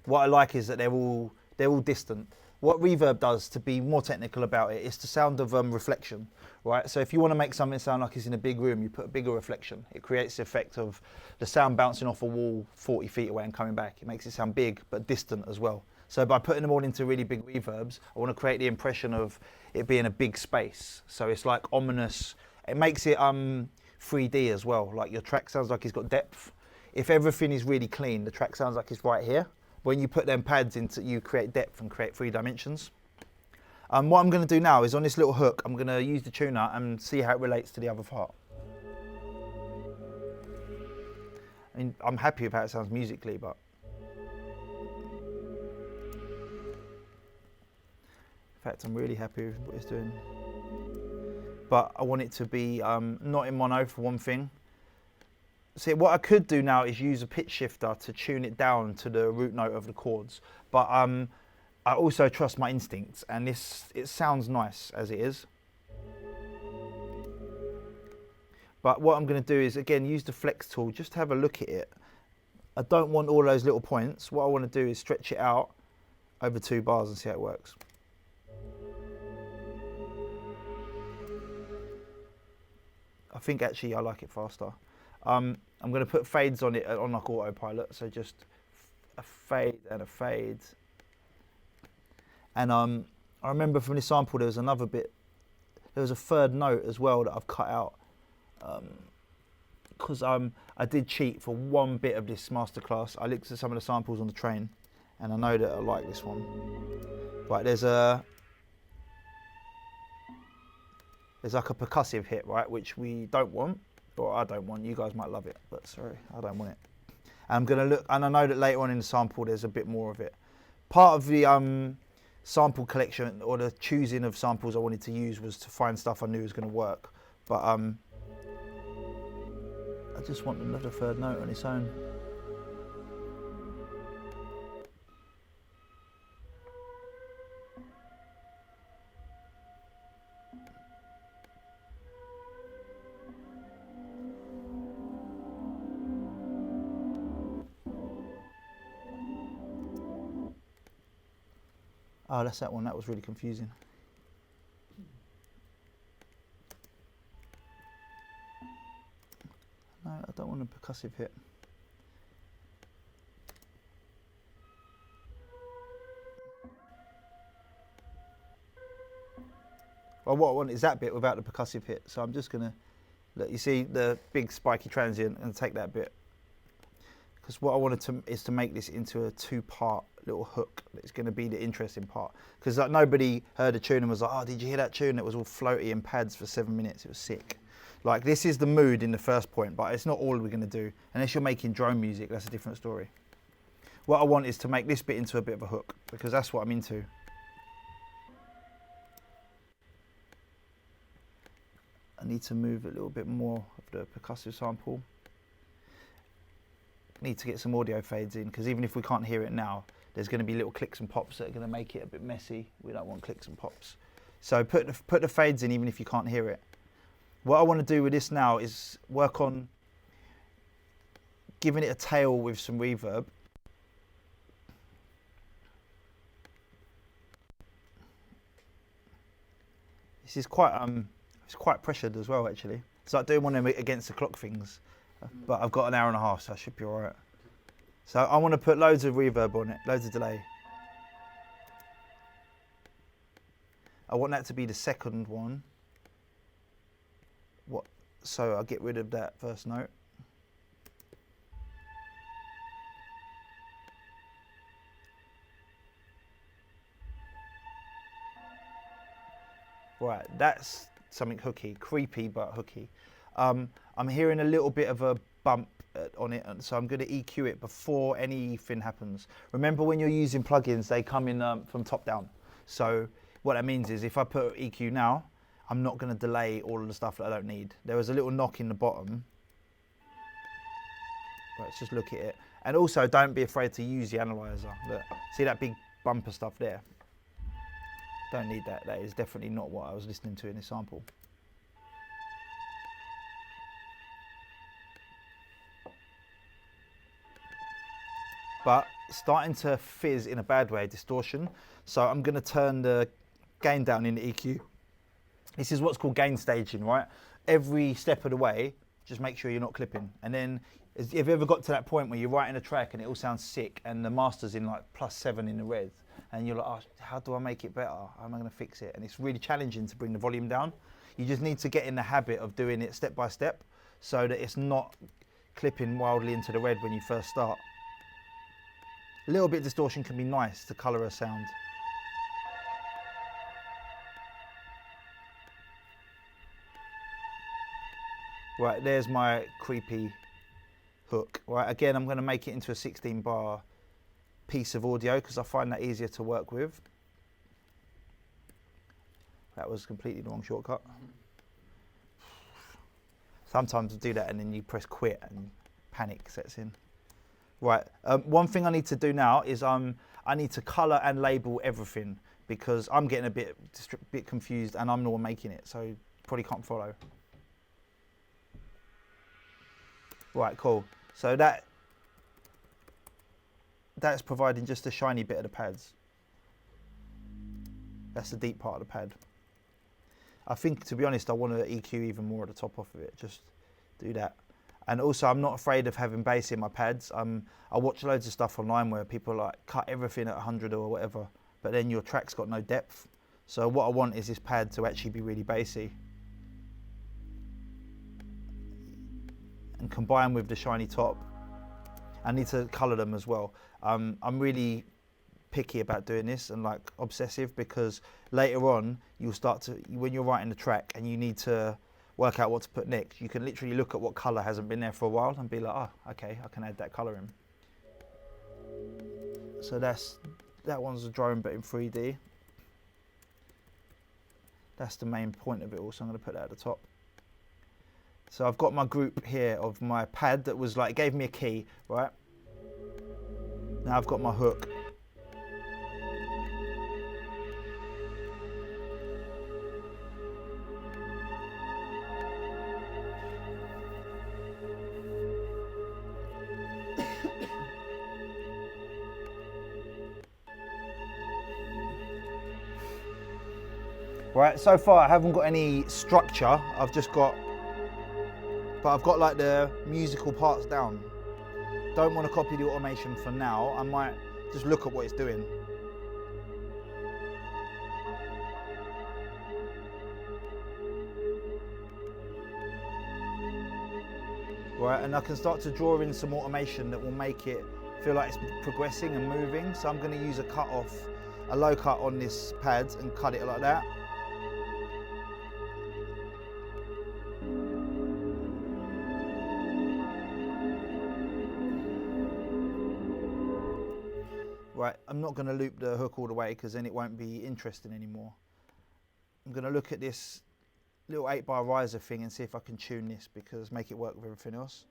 What I like is that they're all distant. What reverb does, to be more technical about it, is the sound of reflection, right? So if you want to make something sound like it's in a big room, you put a bigger reflection. It creates the effect of the sound bouncing off a wall 40 feet away and coming back. It makes it sound big, but distant as well. So by putting them all into really big reverbs, I want to create the impression of it being a big space. So it's like ominous. It makes it 3D as well. Like your track sounds like it's got depth. If everything is really clean, the track sounds like it's right here. When you put them pads into, you create depth and create 3 dimensions. What I'm going to do now is on this little hook, I'm going to use the tuner and see how it relates to the other part. I mean, I'm happy with how it sounds musically, but in fact, I'm really happy with what it's doing. But I want it to be not in mono for one thing. See, what I could do now is use a pitch shifter to tune it down to the root note of the chords. But I also trust my instincts, and it sounds nice as it is. But what I'm going to do is, again, use the flex tool, just to have a look at it. I don't want all those little points. What I want to do is stretch it out over 2 bars and see how it works. I think actually I like it faster. I'm going to put fades on it on like autopilot, so just a fade and a fade. And I remember from this sample there was another bit, there was a 3rd note as well that I've cut out. Because I did cheat for one bit of this masterclass. I looked at some of the samples on the train, and I know that I like this one. Right, there's like a percussive hit, right, which we don't want, or I don't want. You guys might love it, but sorry, I don't want it. And I'm gonna look, and I know that later on in the sample there's a bit more of it. Part of the sample collection, or the choosing of samples I wanted to use, was to find stuff I knew was gonna work. But I just want another 3rd note on its own. Oh, that's that one. That was really confusing. No, I don't want a percussive hit. Well, what I want is that bit without the percussive hit. So I'm just gonna, look, you see the big spiky transient, and take that bit. Because what I wanted is to make this into a 2-part little hook. That's going to be the interesting part. Because like, nobody heard a tune and was like, oh, did you hear that tune? It was all floaty and pads for 7 minutes. It was sick. Like, this is the mood in the first point, but it's not all we're going to do. Unless you're making drone music, that's a different story. What I want is to make this bit into a bit of a hook, because that's what I'm into. I need to move a little bit more of the percussive sample. Need to get some audio fades in, because even if we can't hear it now, there's going to be little clicks and pops that are going to make it a bit messy. We don't want clicks and pops. So put the fades in even if you can't hear it. What I want to do with this now is work on giving it a tail with some reverb. This is quite it's quite pressured as well, actually. It's like doing one of them against the clock things. But I've got an hour and a half, so I should be all right. So I want to put loads of reverb on it, loads of delay. I want that to be the 2nd one. So I'll get rid of that 1st note. Right, that's something hooky, creepy but hooky. I'm hearing a little bit of a bump on it, and so I'm going to EQ it before anything happens. Remember, when you're using plugins, they come in from top down. So what that means is if I put EQ now, I'm not going to delay all of the stuff that I don't need. There was a little knock in the bottom. Let's just look at it. And also, don't be afraid to use the analyzer. Look, see that big bumper stuff there? Don't need that. That is definitely not what I was listening to in this sample. But it's starting to fizz in a bad way, distortion. So I'm going to turn the gain down in the EQ. This is what's called gain staging, right? Every step of the way, just make sure you're not clipping. And then, have you ever got to that point where you're writing a track and it all sounds sick and the master's in like +7 in the red, and you're like, oh, how do I make it better? How am I going to fix it? And it's really challenging to bring the volume down. You just need to get in the habit of doing it step by step so that it's not clipping wildly into the red when you first start. A little bit of distortion can be nice to colour a sound. Right, there's my creepy hook. Right, again, I'm going to make it into a 16-bar piece of audio because I find that easier to work with. That was completely the wrong shortcut. Sometimes I do that and then you press quit and panic sets in. Right, one thing I need to do now is I need to colour and label everything because I'm getting a bit confused and I'm the one making it, so probably can't follow. Right, cool. So that's providing just a shiny bit of the pads. That's the deep part of the pad. I think, to be honest, I want to EQ even more at the top off of it. Just do that. And also, I'm not afraid of having bass in my pads. I watch loads of stuff online where people like cut everything at 100 or whatever, but then your track's got no depth. So what I want is this pad to actually be really bassy. And combine with the shiny top. I need to colour them as well. I'm really picky about doing this and like obsessive, because later on you'll start to, when you're writing the track and you need to work out what to put next, you can literally look at what colour hasn't been there for a while and be like, oh, okay, I can add that colour in. So that one's a drone but in 3D. That's the main point of it all, so I'm going to put that at the top. So I've got my group here of my pad that was like, gave me a key, right? Now I've got my hook. Right, so far I haven't got any structure, I've got like the musical parts down. Don't want to copy the automation for now, I might just look at what it's doing. Right, and I can start to draw in some automation that will make it feel like it's progressing and moving. So I'm going to use a low cut on this pad and cut it like that. Right, I'm not going to loop the hook all the way because then it won't be interesting anymore. I'm going to look at this little 8-bar riser thing and see if I can tune this, because make it work with everything else.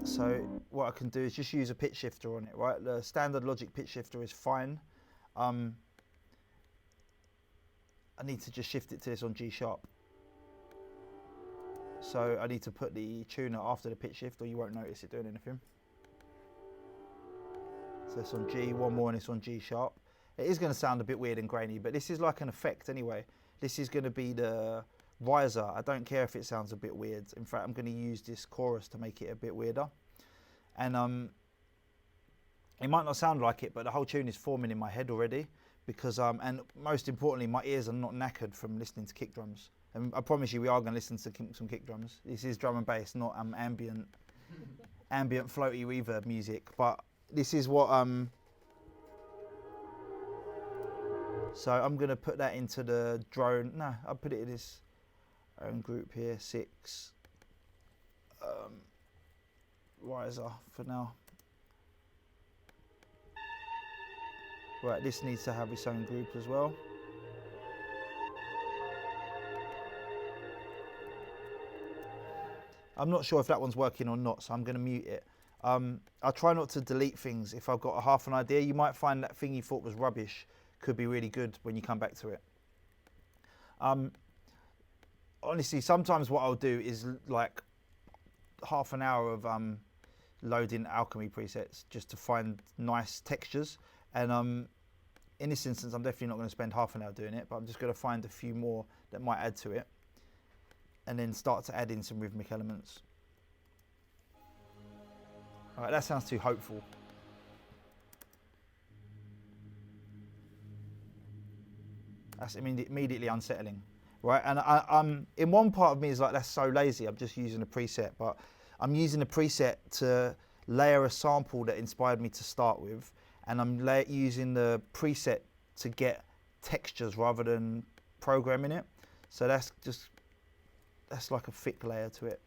So what I can do is just use a pitch shifter on it, right? The standard Logic pitch shifter is fine. I need to just shift it to this on G sharp. So I need to put the tuner after the pitch shift or you won't notice it doing anything. So it's on G, one more and it's on G sharp. It is going to sound a bit weird and grainy, but this is like an effect anyway. This is going to be the riser. I don't care if it sounds a bit weird. In fact, I'm going to use this chorus to make it a bit weirder. And it might not sound like it, but the whole tune is forming in my head already. Because, and most importantly, my ears are not knackered from listening to kick drums. And I promise you, we are going to listen to some kick drums. This is drum and bass, not ambient floaty reverb music. But this is what, so I'm going to put that into the drone. No, I'll put it in this own group here, 6. Riser for now. Right, this needs to have its own group as well. I'm not sure if that one's working or not, so I'm going to mute it. I'll try not to delete things if I've got a half an idea. You might find that thing you thought was rubbish could be really good when you come back to it. Honestly, sometimes what I'll do is like half an hour of loading Alchemy presets just to find nice textures. And in this instance, I'm definitely not going to spend half an hour doing it, but I'm just going to find a few more that might add to it and then start to add in some rhythmic elements. All right, that sounds too hopeful. That's immediately unsettling, right? And I'm in one part of me is like, that's so lazy, I'm just using a preset, but I'm using a preset to layer a sample that inspired me to start with, and I'm using the preset to get textures rather than programming it. So that's like a thick layer to it.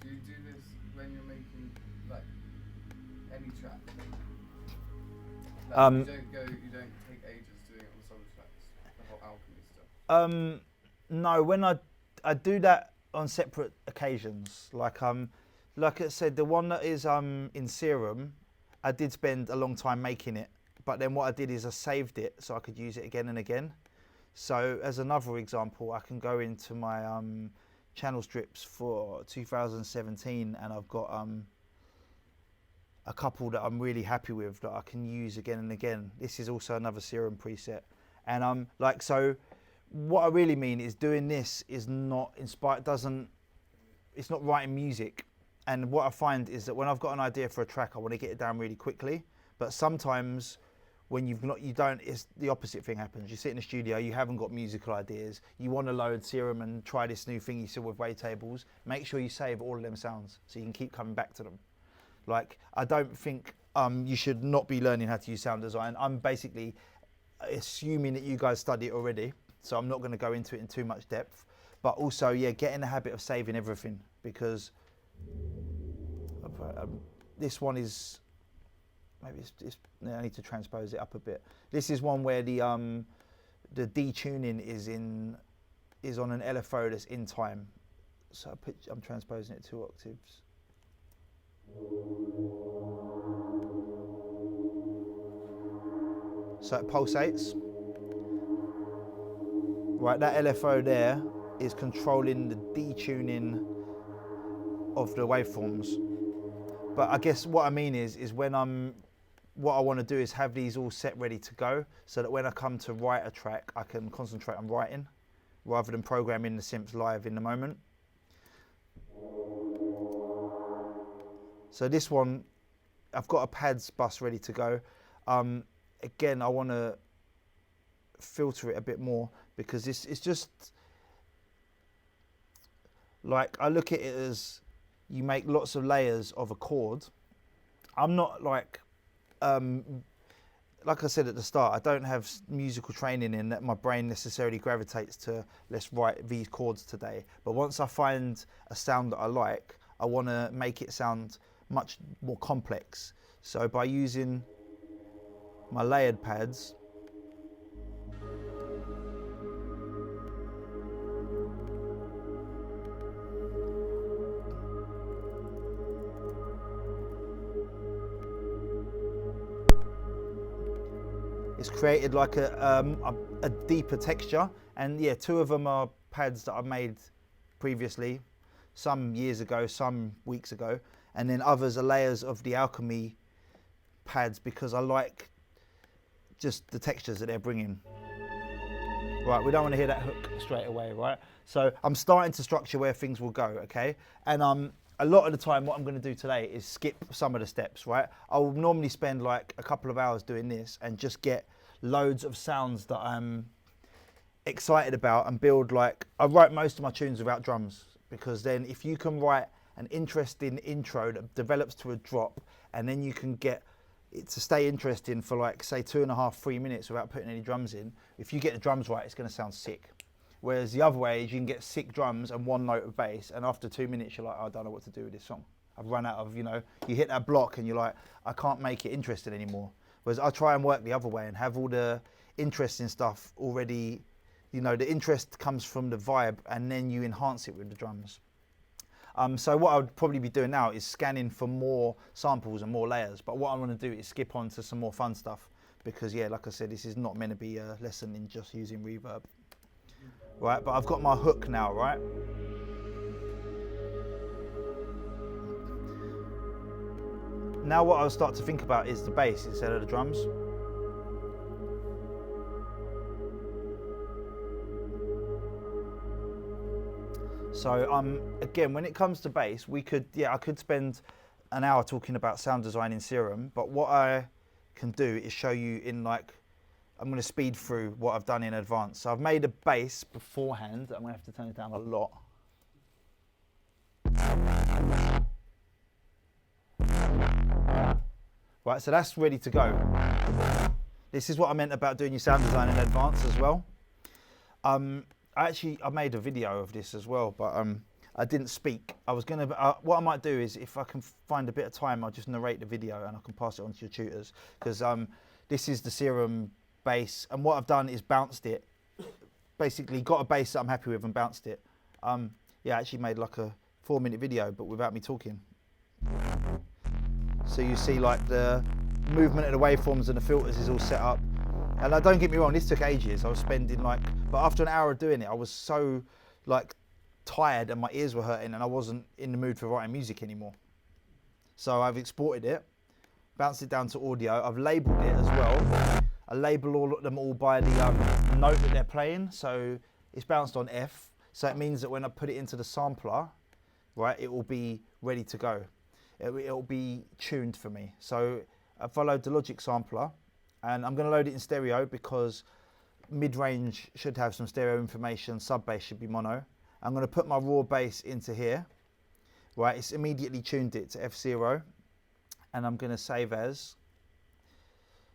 Do you do this when you're making like any track? Like, you don't take ages doing it on solo tracks, the whole Alchemy stuff? No, when I do that on separate occasions. Like I said, the one that is in Serum, I did spend a long time making it but then what I did is I saved it so I could use it again and again. So as another example, I can go into my channel strips for 2017, and I've got a couple that I'm really happy with that I can use again and again. This is also another Serum preset. And like, so what I really mean is doing this is not inspired, it's not writing music. And what I find is that when I've got an idea for a track, I want to get it down really quickly. But sometimes when it's the opposite thing happens. You sit in the studio, you haven't got musical ideas, you want to load Serum and try this new thing you saw with wavetables. Make sure you save all of them sounds so you can keep coming back to them. Like, I don't think you should not be learning how to use sound design. I'm basically assuming that you guys study it already, so I'm not going to go into it in too much depth. But also, yeah, get in the habit of saving everything, because this one is, maybe I need to transpose it up a bit. This is one where the detuning is on an LFO that's in time. So I'm transposing it 2 octaves. So it pulsates. Right, that LFO there is controlling the detuning of the waveforms. But I guess what I mean is when what I want to do is have these all set ready to go, so that when I come to write a track, I can concentrate on writing rather than programming the synths live in the moment. So this one, I've got a pads bus ready to go. Again, I want to filter it a bit more, because it's just like, I look at it as you make lots of layers of a chord. I'm not like I said at the start, I don't have musical training in that my brain necessarily gravitates to, let's write these chords today. But once I find a sound that I like, I want to make it sound much more complex. So by using my layered pads, it's created like a deeper texture. And yeah, 2 of them are pads that I made previously, some years ago, some weeks ago, and then others are layers of the Alchemy pads, because I like just the textures that they're bringing. Right, we don't want to hear that hook straight away, right? So I'm starting to structure where things will go, okay? And a lot of the time what I'm going to do today is skip some of the steps, right? I'll normally spend like a couple of hours doing this and just get loads of sounds that I'm excited about and build. Like, I write most of my tunes without drums, because then if you can write an interesting intro that develops to a drop, and then you can get it to stay interesting for like, say, 2.5, 3 minutes without putting any drums in, if you get the drums right, it's going to sound sick. Whereas the other way is you can get sick drums and 1 note of bass, and after 2 minutes you're like, oh, I don't know what to do with this song. I've run out of, you hit that block and you're like, I can't make it interesting anymore. Whereas I try and work the other way and have all the interesting stuff already, the interest comes from the vibe, and then you enhance it with the drums. So what I would probably be doing now is scanning for more samples and more layers. But what I want to do is skip on to some more fun stuff, because yeah, like I said, this is not meant to be a lesson in just using reverb. Right, but I've got my hook now, right? Now what I'll start to think about is the bass instead of the drums. So again, when it comes to bass, I could spend an hour talking about sound design in Serum, but what I can do is show you in like, I'm going to speed through what I've done in advance. So I've made a bass beforehand. I'm going to have to turn it down a lot. Right, so that's ready to go. This is what I meant about doing your sound design in advance as well. I made a video of this as well, but I didn't speak. I was gonna. What I might do is, if I can find a bit of time, I'll just narrate the video and I can pass it on to your tutors, because this is the Serum bass, and what I've done is bounced it. Basically, got a bass that I'm happy with and bounced it. Yeah, I actually made like a 4-minute video, but without me talking. So you see like the movement of the waveforms and the filters is all set up. And don't get me wrong, this took ages. I was spending but after an hour of doing it, I was so tired and my ears were hurting and I wasn't in the mood for writing music anymore. So I've exported it, bounced it down to audio. I've labeled it as well. I label them all by the note that they're playing. So it's bounced on F. So it means that when I put it into the sampler, right, it will be ready to go. It will be tuned for me. So I followed the Logic sampler and I'm going to load it in stereo because mid-range should have some stereo information, sub-bass should be mono. I'm going to put my raw bass into here. Right, it's immediately tuned it to F0 and I'm going to save as.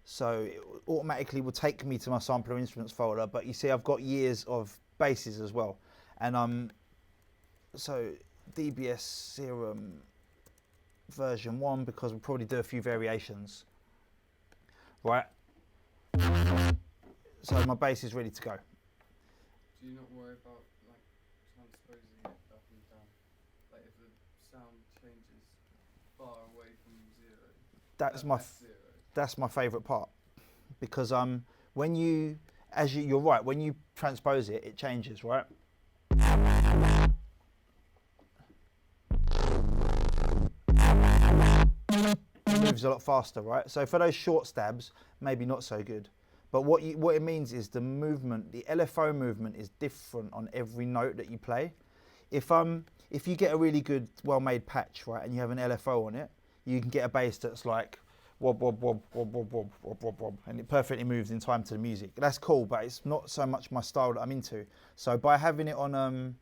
So it automatically will take me to my sampler instruments folder, but you see I've got years of basses as well. And so DBS Serum version 1 because we'll probably do a few variations. Right, so my bass is ready to go. Do you not worry about transposing it up and down? Like if the sound changes far away from zero. That's my favourite part, because when you, you're right, when you transpose it, it changes, right? It moves a lot faster, right? So for those short stabs, maybe not so good. But what it means is the movement, the LFO movement is different on every note that you play. If you get a really good, well-made patch, right, and you have an LFO on it, you can get a bass that's like wob, wob, wob, wob, wob, wob, wob, wob, wob, and it perfectly moves in time to the music. That's cool, but it's not so much my style that I'm into. So by having it on,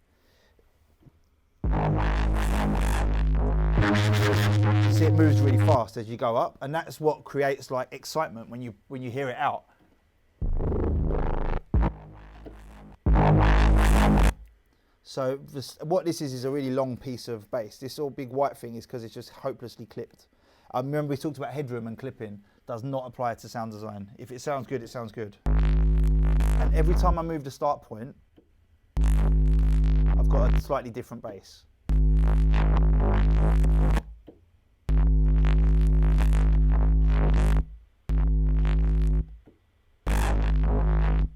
see, it moves really fast as you go up, and that's what creates excitement when you hear it out. So what this is a really long piece of bass. This all big white thing is because it's just hopelessly clipped. Remember we talked about headroom and clipping. Does not apply to sound design. If it sounds good, it sounds good. And every time I move the start point, I've got a slightly different bass.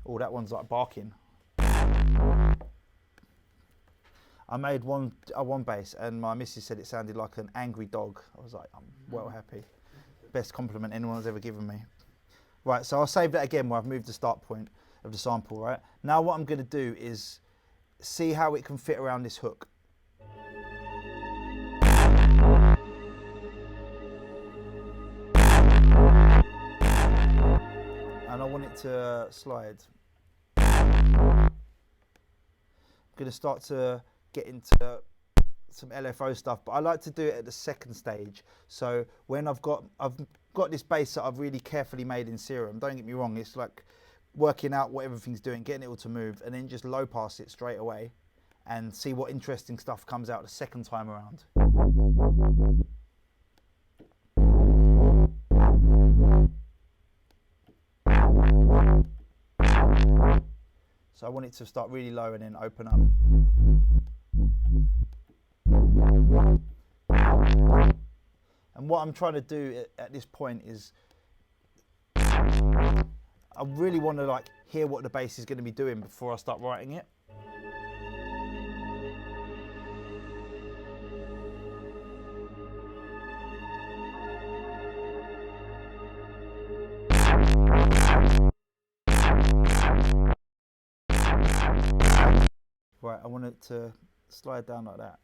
Oh, that one's like barking. I made one bass and my missus said it sounded like an angry dog. I was like, I'm well happy. Best compliment anyone's ever given me. Right, so I'll save that again where I've moved the start point of the sample, right? Now what I'm gonna do is see how it can fit around this hook. And I want it to slide. I'm gonna start to get into some LFO stuff, but I like to do it at the second stage. So when I've got this bass that I've really carefully made in Serum, don't get me wrong, it's like working out what everything's doing, getting it all to move, and then just low pass it straight away and see what interesting stuff comes out the second time around. So I want it to start really low and then open up. And what I'm trying to do at this point is I really want to hear what the bass is going to be doing before I start writing it. Right, I want it to slide down like that.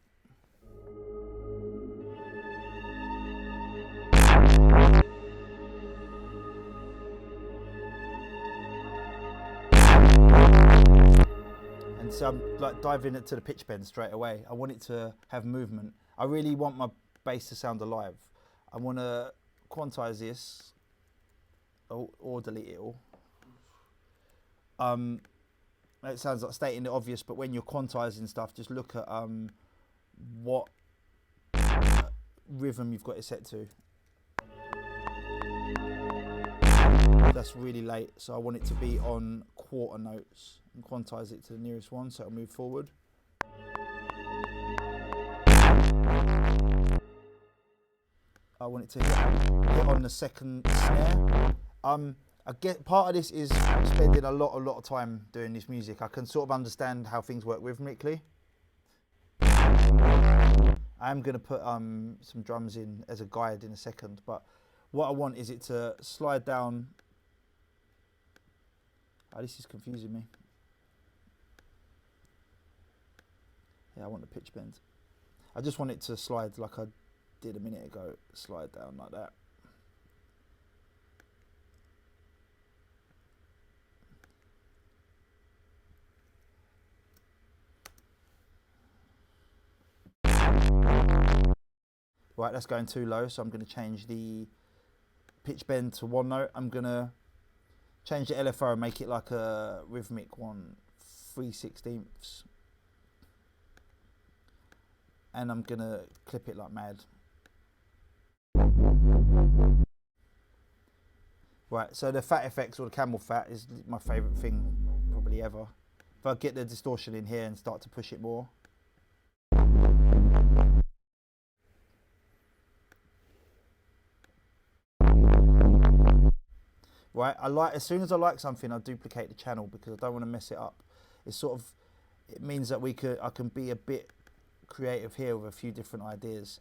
And so I'm diving into the pitch bend straight away. I want it to have movement. I really want my bass to sound alive. I want to quantize this or delete it all. It sounds like stating the obvious, but when you're quantizing stuff, just look at what rhythm you've got it set to. That's really late, so I want it to be on quarter notes and quantize it to the nearest one so it'll move forward. I want it to hit on the second snare. I get part of this is spending a lot of time doing this music. I can sort of understand how things work rhythmically. I'm going to put some drums in as a guide in a second, but what I want is it to slide down. Oh, this is confusing me. Yeah, I want the pitch bend. I just want it to slide like I did a minute ago, slide down like that. Right, that's going too low, so I'm going to change the pitch bend to 1 note. I'm going to change the LFO and make it like a rhythmic 1/3/16. And I'm going to clip it like mad. Right, so the fat effects or the camel fat is my favourite thing probably ever. If I get the distortion in here and start to push it more. Right, as soon as I like something, I duplicate the channel because I don't want to mess it up. It's sort of, it means that I can be a bit creative here with a few different ideas.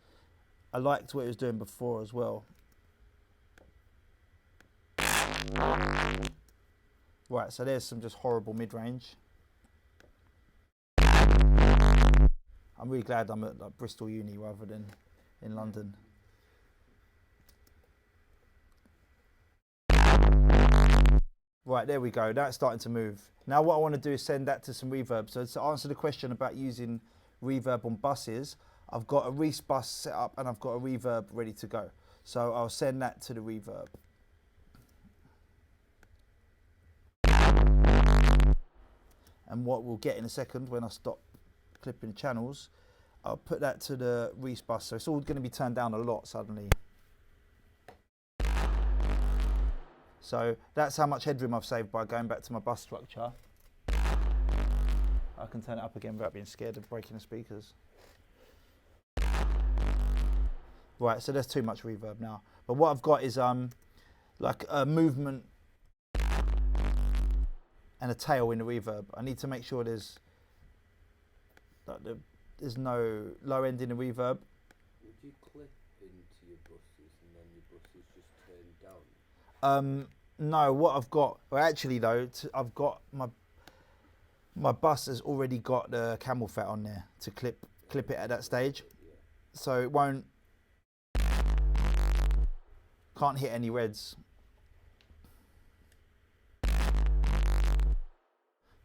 I liked what it was doing before as well. Right, so there's some just horrible mid-range. I'm really glad I'm at like Bristol Uni rather than in London. Right, there we go. Now it's starting to move. Now what I want to do is send that to some reverb. So to answer the question about using reverb on buses, I've got a Reese bus set up and I've got a reverb ready to go. So I'll send that to the reverb. And what we'll get in a second when I stop clipping channels, I'll put that to the Reese bus. So it's all going to be turned down a lot suddenly. So that's how much headroom I've saved by going back to my bus structure. I can turn it up again without being scared of breaking the speakers. Right, so there's too much reverb now. But what I've got is like a movement and a tail in the reverb. I need to make sure there's no low end in the reverb. Would you clip into your buses and then your buses just turn down? No, what I've got, well actually though, I've got my bus has already got the camel fat on there to clip it at that stage. Yeah. So it can't hit any reds.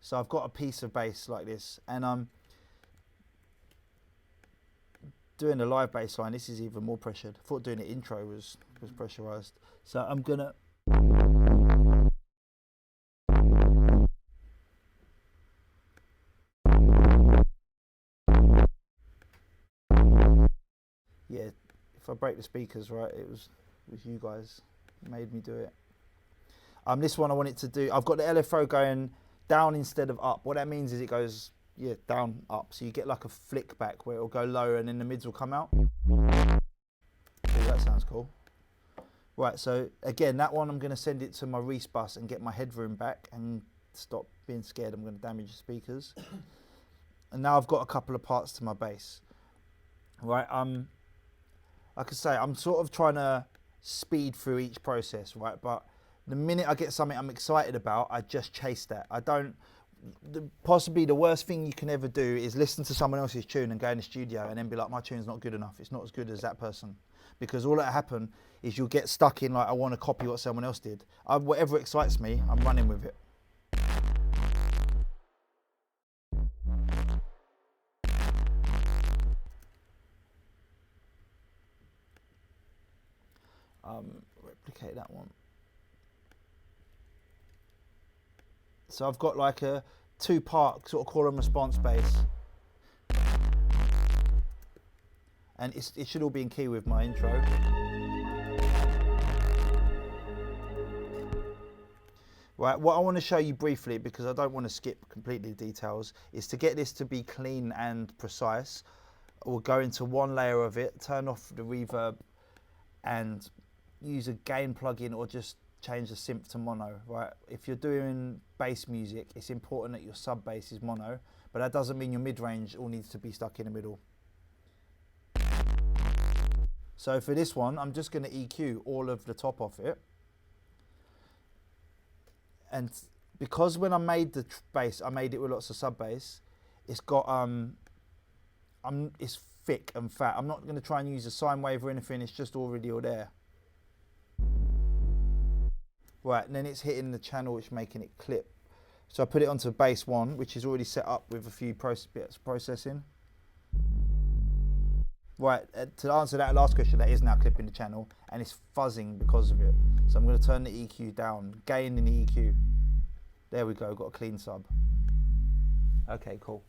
So I've got a piece of bass like this, and I'm doing the live bass line. This is even more pressured. I thought doing the intro was pressurized. So I'm gonna yeah, if I break the speakers right, it was you guys made me do it. This one I want it to do, I've got the LFO going down instead of up. What that means is it goes down, up. So you get like a flick back where it'll go low and then the mids will come out. Ooh, that sounds cool. Right, so again, that one I'm going to send it to my Reese bus and get my headroom back and stop being scared I'm going to damage the speakers. And now I've got a couple of parts to my bass. Right, like I say, I'm sort of trying to speed through each process, right? But the minute I get something I'm excited about, I just chase that. I don't, possibly the worst thing you can ever do is listen to someone else's tune and go in the studio and then be like, my tune's not good enough. It's not as good as that person. Because all that'll happen is you'll get stuck in like, I want to copy what someone else did. Whatever excites me, I'm running with it. Replicate that one. So I've got like a 2-part sort of call and response bass. And it should all be in key with my intro. Right, what I want to show you briefly, because I don't want to skip completely the details, is to get this to be clean and precise. We'll go into one layer of it, turn off the reverb, and use a gain plugin or just change the synth to mono, right? If you're doing bass music, it's important that your sub bass is mono, but that doesn't mean your mid-range all needs to be stuck in the middle. So for this one, I'm just going to EQ all of the top off it. And because when I made the bass, I made it with lots of sub bass, it's got, it's thick and fat. I'm not going to try and use a sine wave or anything, it's just already all there. Right, and then it's hitting the channel, which is making it clip. So I put it onto bass 1, which is already set up with a few bits of processing. Right, to answer that last question, that is now clipping the channel, and it's fuzzing because of it. So I'm going to turn the EQ down, gain in the EQ. There we go, got a clean sub. Okay, cool.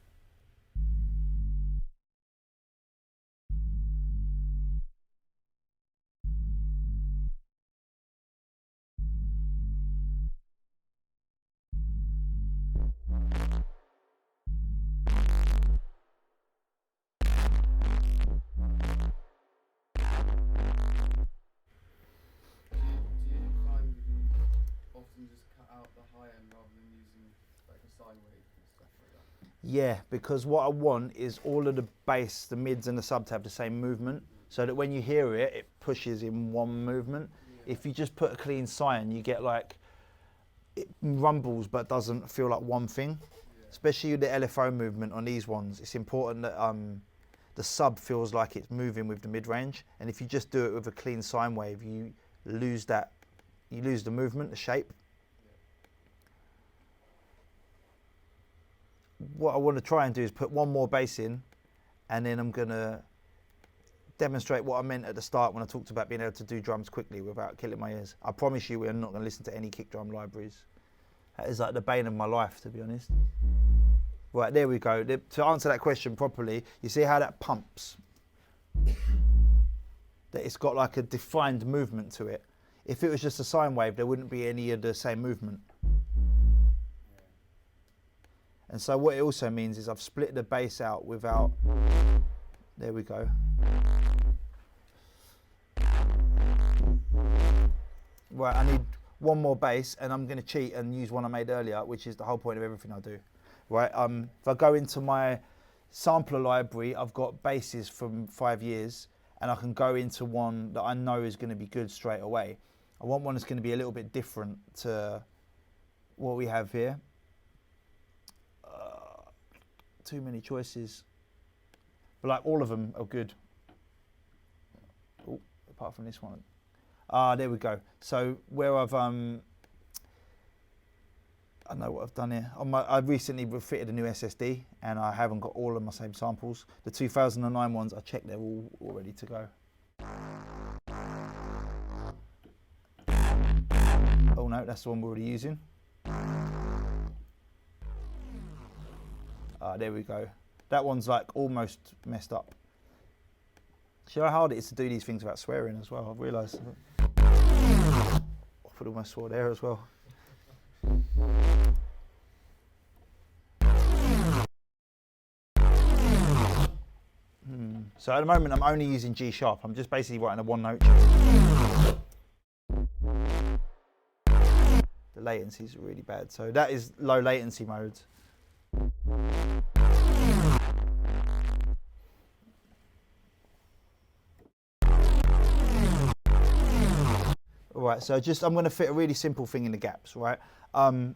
Yeah, because what I want is all of the bass, the mids and the sub to have the same movement, so that when you hear it, it pushes in one movement. Yeah. If you just put a clean sine, you get like, it rumbles but doesn't feel like one thing. Yeah. Especially the LFO movement on these ones, it's important that the sub feels like it's moving with the mid-range, and if you just do it with a clean sine wave, you lose that, you lose the movement, the shape. What I want to try and do is put one more bass in, and then I'm going to demonstrate what I meant at the start when I talked about being able to do drums quickly without killing my ears. I promise you we're not going to listen to any kick drum libraries. That is like the bane of my life, to be honest. Right, there we go. To answer that question properly, you see how that pumps? That it's got like a defined movement to it. If it was just a sine wave, there wouldn't be any of the same movement. And so what it also means is I've split the bass out without, there we go. Right, I need one more bass, and I'm going to cheat and use one I made earlier, which is the whole point of everything I do. Right, if I go into my sampler library, I've got basses from 5 years, and I can go into one that I know is going to be good straight away. I want one that's going to be a little bit different to what we have here. Too many choices, but like all of them are good. Oh, apart from this one. There we go. So where I've I know what I've done here. I recently fitted a new SSD, and I haven't got all of my same samples. The 2009 ones, I checked, they're all ready to go. Oh no, that's the one we're already using. There we go. That one's like almost messed up. See how hard it is to do these things without swearing as well? I've realised. I put almost swore there as well. So at the moment I'm only using G sharp. I'm just basically writing a one note. The latency is really bad. So that is low latency mode. Right, so I'm going to fit a really simple thing in the gaps, right? So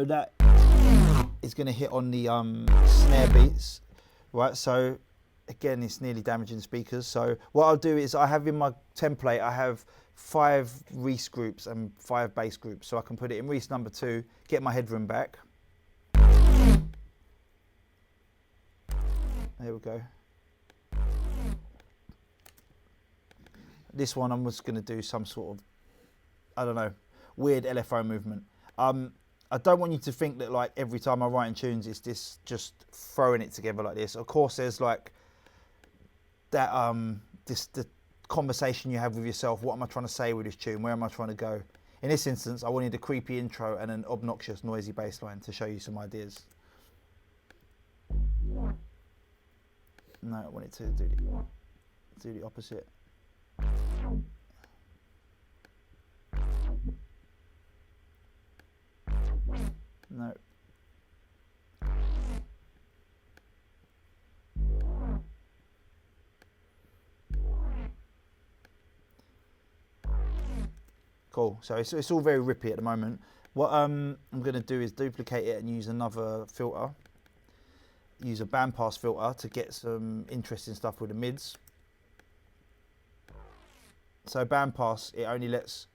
that is going to hit on the snare beats, right? So again, it's nearly damaging speakers. So what I'll do is I have in my template, I have 5 Reese groups and 5 bass groups. So I can put it in Reese number 2, get my headroom back. There we go. This one I'm just going to do some sort of, I don't know, weird LFO movement. I don't want you to think that like every time I write in tunes it's this just throwing it together like this. Of course there's like that the conversation you have with yourself. What am I trying to say with this tune? Where am I trying to go? in this instance, I wanted a creepy intro and an obnoxious, noisy bass line to show you some ideas. No, I wanted to do the opposite. No. Cool, so it's all very rippy at the moment. What I'm going to do is duplicate it and use another filter. Use a bandpass filter to get some interesting stuff with the mids. So bandpass, it only lets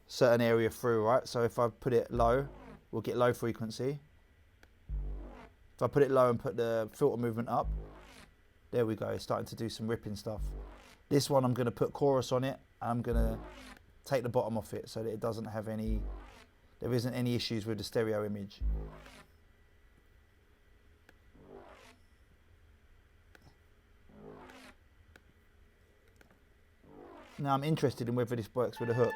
certain area through, right? So if I put it low, we'll get low frequency. If I put it low and put the filter movement up, there we go, it's starting to do some ripping stuff. This one I'm going to put chorus on it, and I'm going to take the bottom off it so that it doesn't have any, there isn't any issues with the stereo image. Now I'm interested in whether this works with a hook.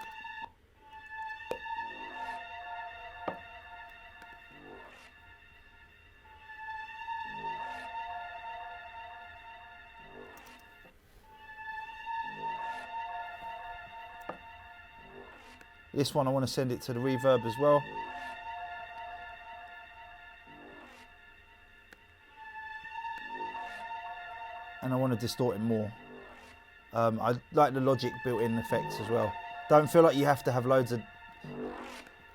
This one I want to send it to the reverb as well. And I want to distort it more. I like the Logic built-in effects as well. Don't feel like you have to have loads of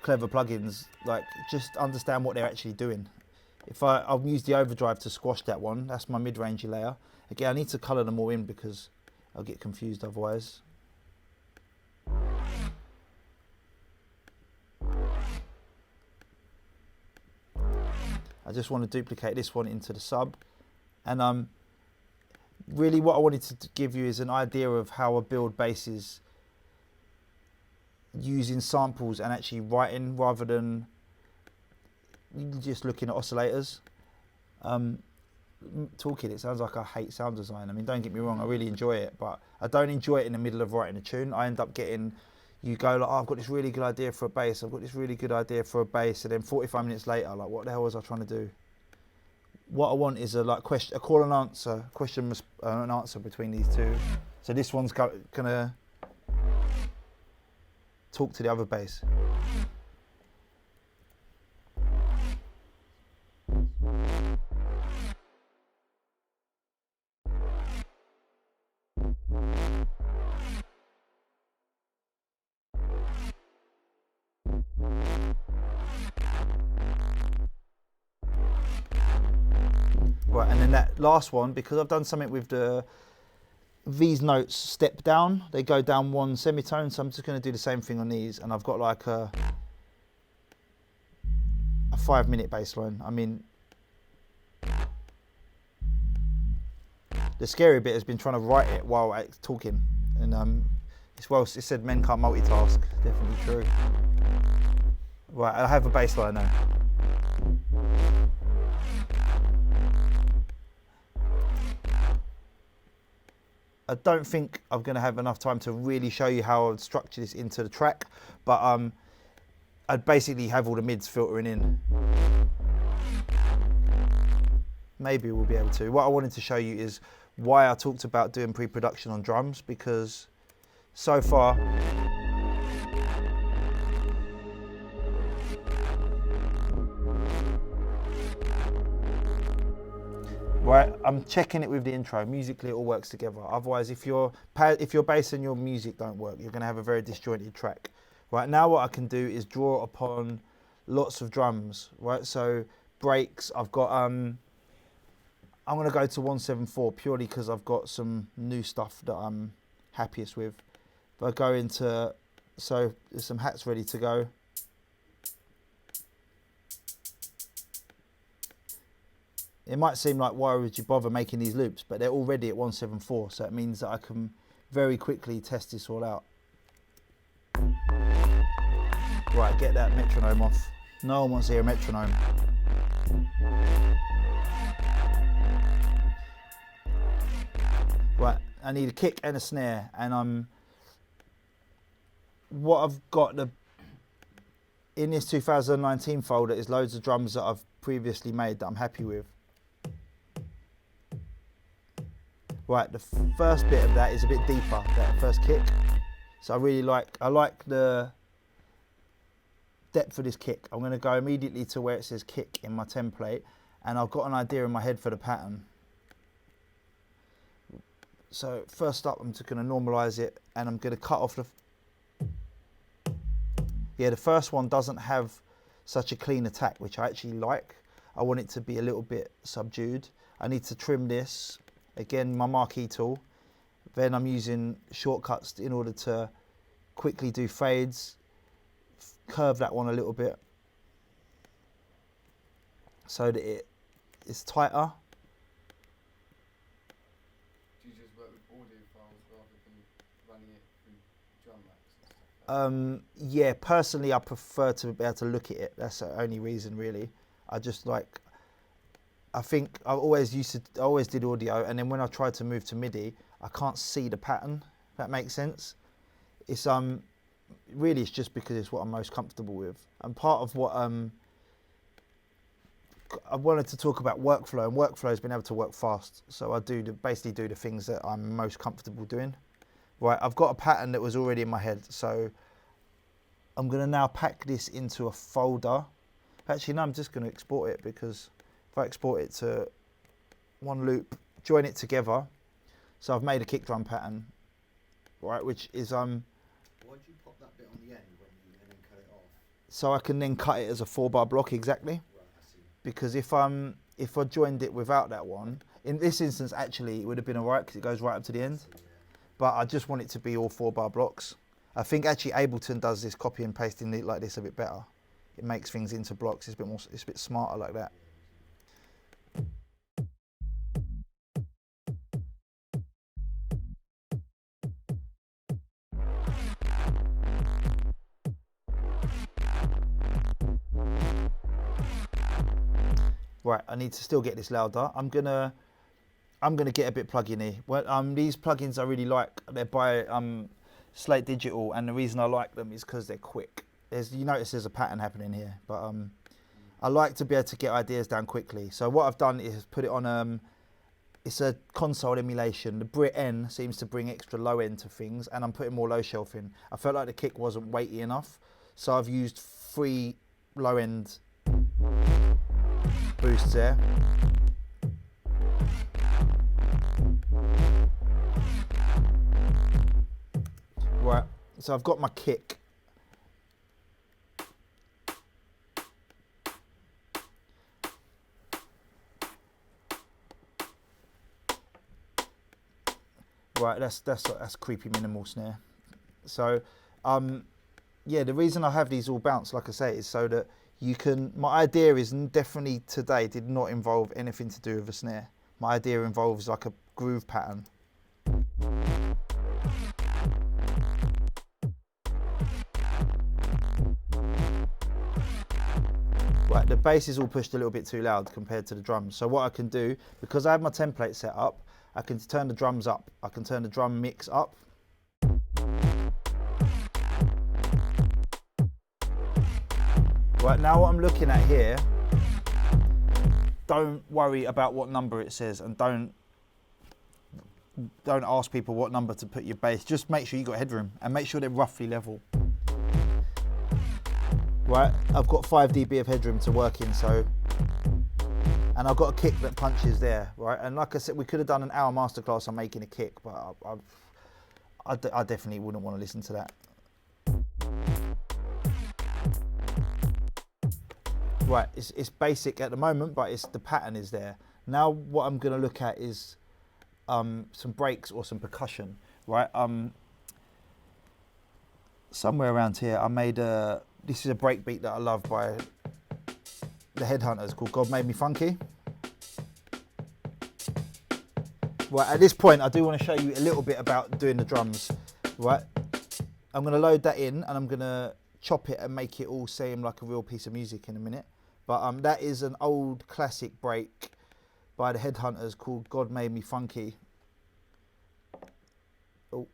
clever plugins. Like, just understand what they're actually doing. If I'll use the overdrive to squash that one. That's my mid-range layer. Again, I need to colour them all in because I'll get confused otherwise. I just want to duplicate this one into the sub, and really what I wanted to give you is an idea of how I build basses using samples and actually writing rather than just looking at oscillators. Talking, it sounds like I hate sound design. I mean, don't get me wrong, I really enjoy it, but I don't enjoy it in the middle of writing a tune. I end up getting, you go like, oh, I've got this really good idea for a bass, I've got this really good idea for a bass, and then 45 minutes later, like, what the hell was I trying to do? What I want is a call and answer, question and answer between these two. So this one's gonna talk to the other bass. Right, and then that last one, because I've done something with these notes step down, they go down one semitone, so I'm just going to do the same thing on these, and I've got like a 5-minute bass line. I mean, the scary bit has been trying to write it while talking, and it said men can't multitask, definitely true. Right, I have a bass line now. I don't think I'm going to have enough time to really show you how I'd structure this into the track, but I'd basically have all the mids filtering in. Maybe we'll be able to. What I wanted to show you is why I talked about doing pre-production on drums, because so far right, I'm checking it with the intro. Musically, it all works together. Otherwise, if your bass and your music don't work, you're going to have a very disjointed track. Right, now what I can do is draw upon lots of drums. Right, so breaks, I've got, I'm going to go to 174 purely because I've got some new stuff that I'm happiest with. If I go into, so there's some hats ready to go. It might seem like, why would you bother making these loops? But they're already at 174, so it means that I can very quickly test this all out. Right, get that metronome off. No one wants to hear a metronome. Right, I need a kick and a snare, and what I've got, in this 2019 folder is loads of drums that I've previously made that I'm happy with. Right, the first bit of that is a bit deeper, that first kick. So I like the depth of this kick. I'm going to go immediately to where it says kick in my template, and I've got an idea in my head for the pattern. So first up, I'm just going to normalize it, and I'm going to cut off the... Yeah, the first one doesn't have such a clean attack, which I actually like. I want it to be a little bit subdued. I need to trim this. Again, my marquee tool. Then I'm using shortcuts in order to quickly do fades, curve that one a little bit so that it is tighter. Do you just work with audio files rather than running it through drum racks and stuff? Yeah, personally I prefer to be able to look at it. That's the only reason really. I just like, I think I always did audio, and then when I tried to move to MIDI, I can't see the pattern, if that makes sense. It's really it's just because it's what I'm most comfortable with. And part of what I wanted to talk about workflow, and workflow has been able to work fast. So I basically do the things that I'm most comfortable doing. Right, I've got a pattern that was already in my head, so I'm gonna now pack this into a folder. Actually, no, I'm just gonna export it, because if I export it to one loop, join it together. So I've made a kick drum pattern, right, which is Why did you pop that bit on the end and then cut it off? so I can then cut it as a 4-bar block exactly. Right, I see. Because if I joined it without that one, in this instance actually it would have been alright because it goes right up to the end. Yeah. But I just want it to be all 4-bar blocks. I think actually Ableton does this copy and pasting it like this a bit better. It makes things into blocks. It's a bit more, it's a bit smarter like that. Right, I need to still get this louder. I'm gonna get a bit plug-in-y. Well, these plugins I really like. They're by Slate Digital, and the reason I like them is because they're quick. You notice there's a pattern happening here, but I like to be able to get ideas down quickly. So what I've done is put it on. It's a console emulation. The Brit N seems to bring extra low end to things, and I'm putting more low shelf in. I felt like the kick wasn't weighty enough, so I've used 3 low end boosts there. Right, so I've got my kick. Right, that's creepy minimal snare. So, yeah, the reason I have these all bounced, like I say, is so that you can. My idea is definitely today did not involve anything to do with a snare. My idea involves like a groove pattern. Right, the bass is all pushed a little bit too loud compared to the drums. So what I can do, because I have my template set up, I can turn the drums up. I can turn the drum mix up. Right, now what I'm looking at here, don't worry about what number it says, and don't ask people what number to put your bass. Just make sure you got headroom and make sure they're roughly level. Right, I've got 5 dB of headroom to work in, so, and I've got a kick that punches there, right? And like I said, we could have done an hour masterclass on making a kick, but I definitely wouldn't want to listen to that. Right, it's basic at the moment, but the pattern is there. Now what I'm going to look at is some breaks or some percussion, right? Somewhere around here, I made this is a break beat that I love by the Headhunters called God Made Me Funky. Right, at this point, I do want to show you a little bit about doing the drums, right? I'm going to load that in, and I'm going to chop it and make it all seem like a real piece of music in a minute. But that is an old classic break by the Headhunters called God Made Me Funky. Oh.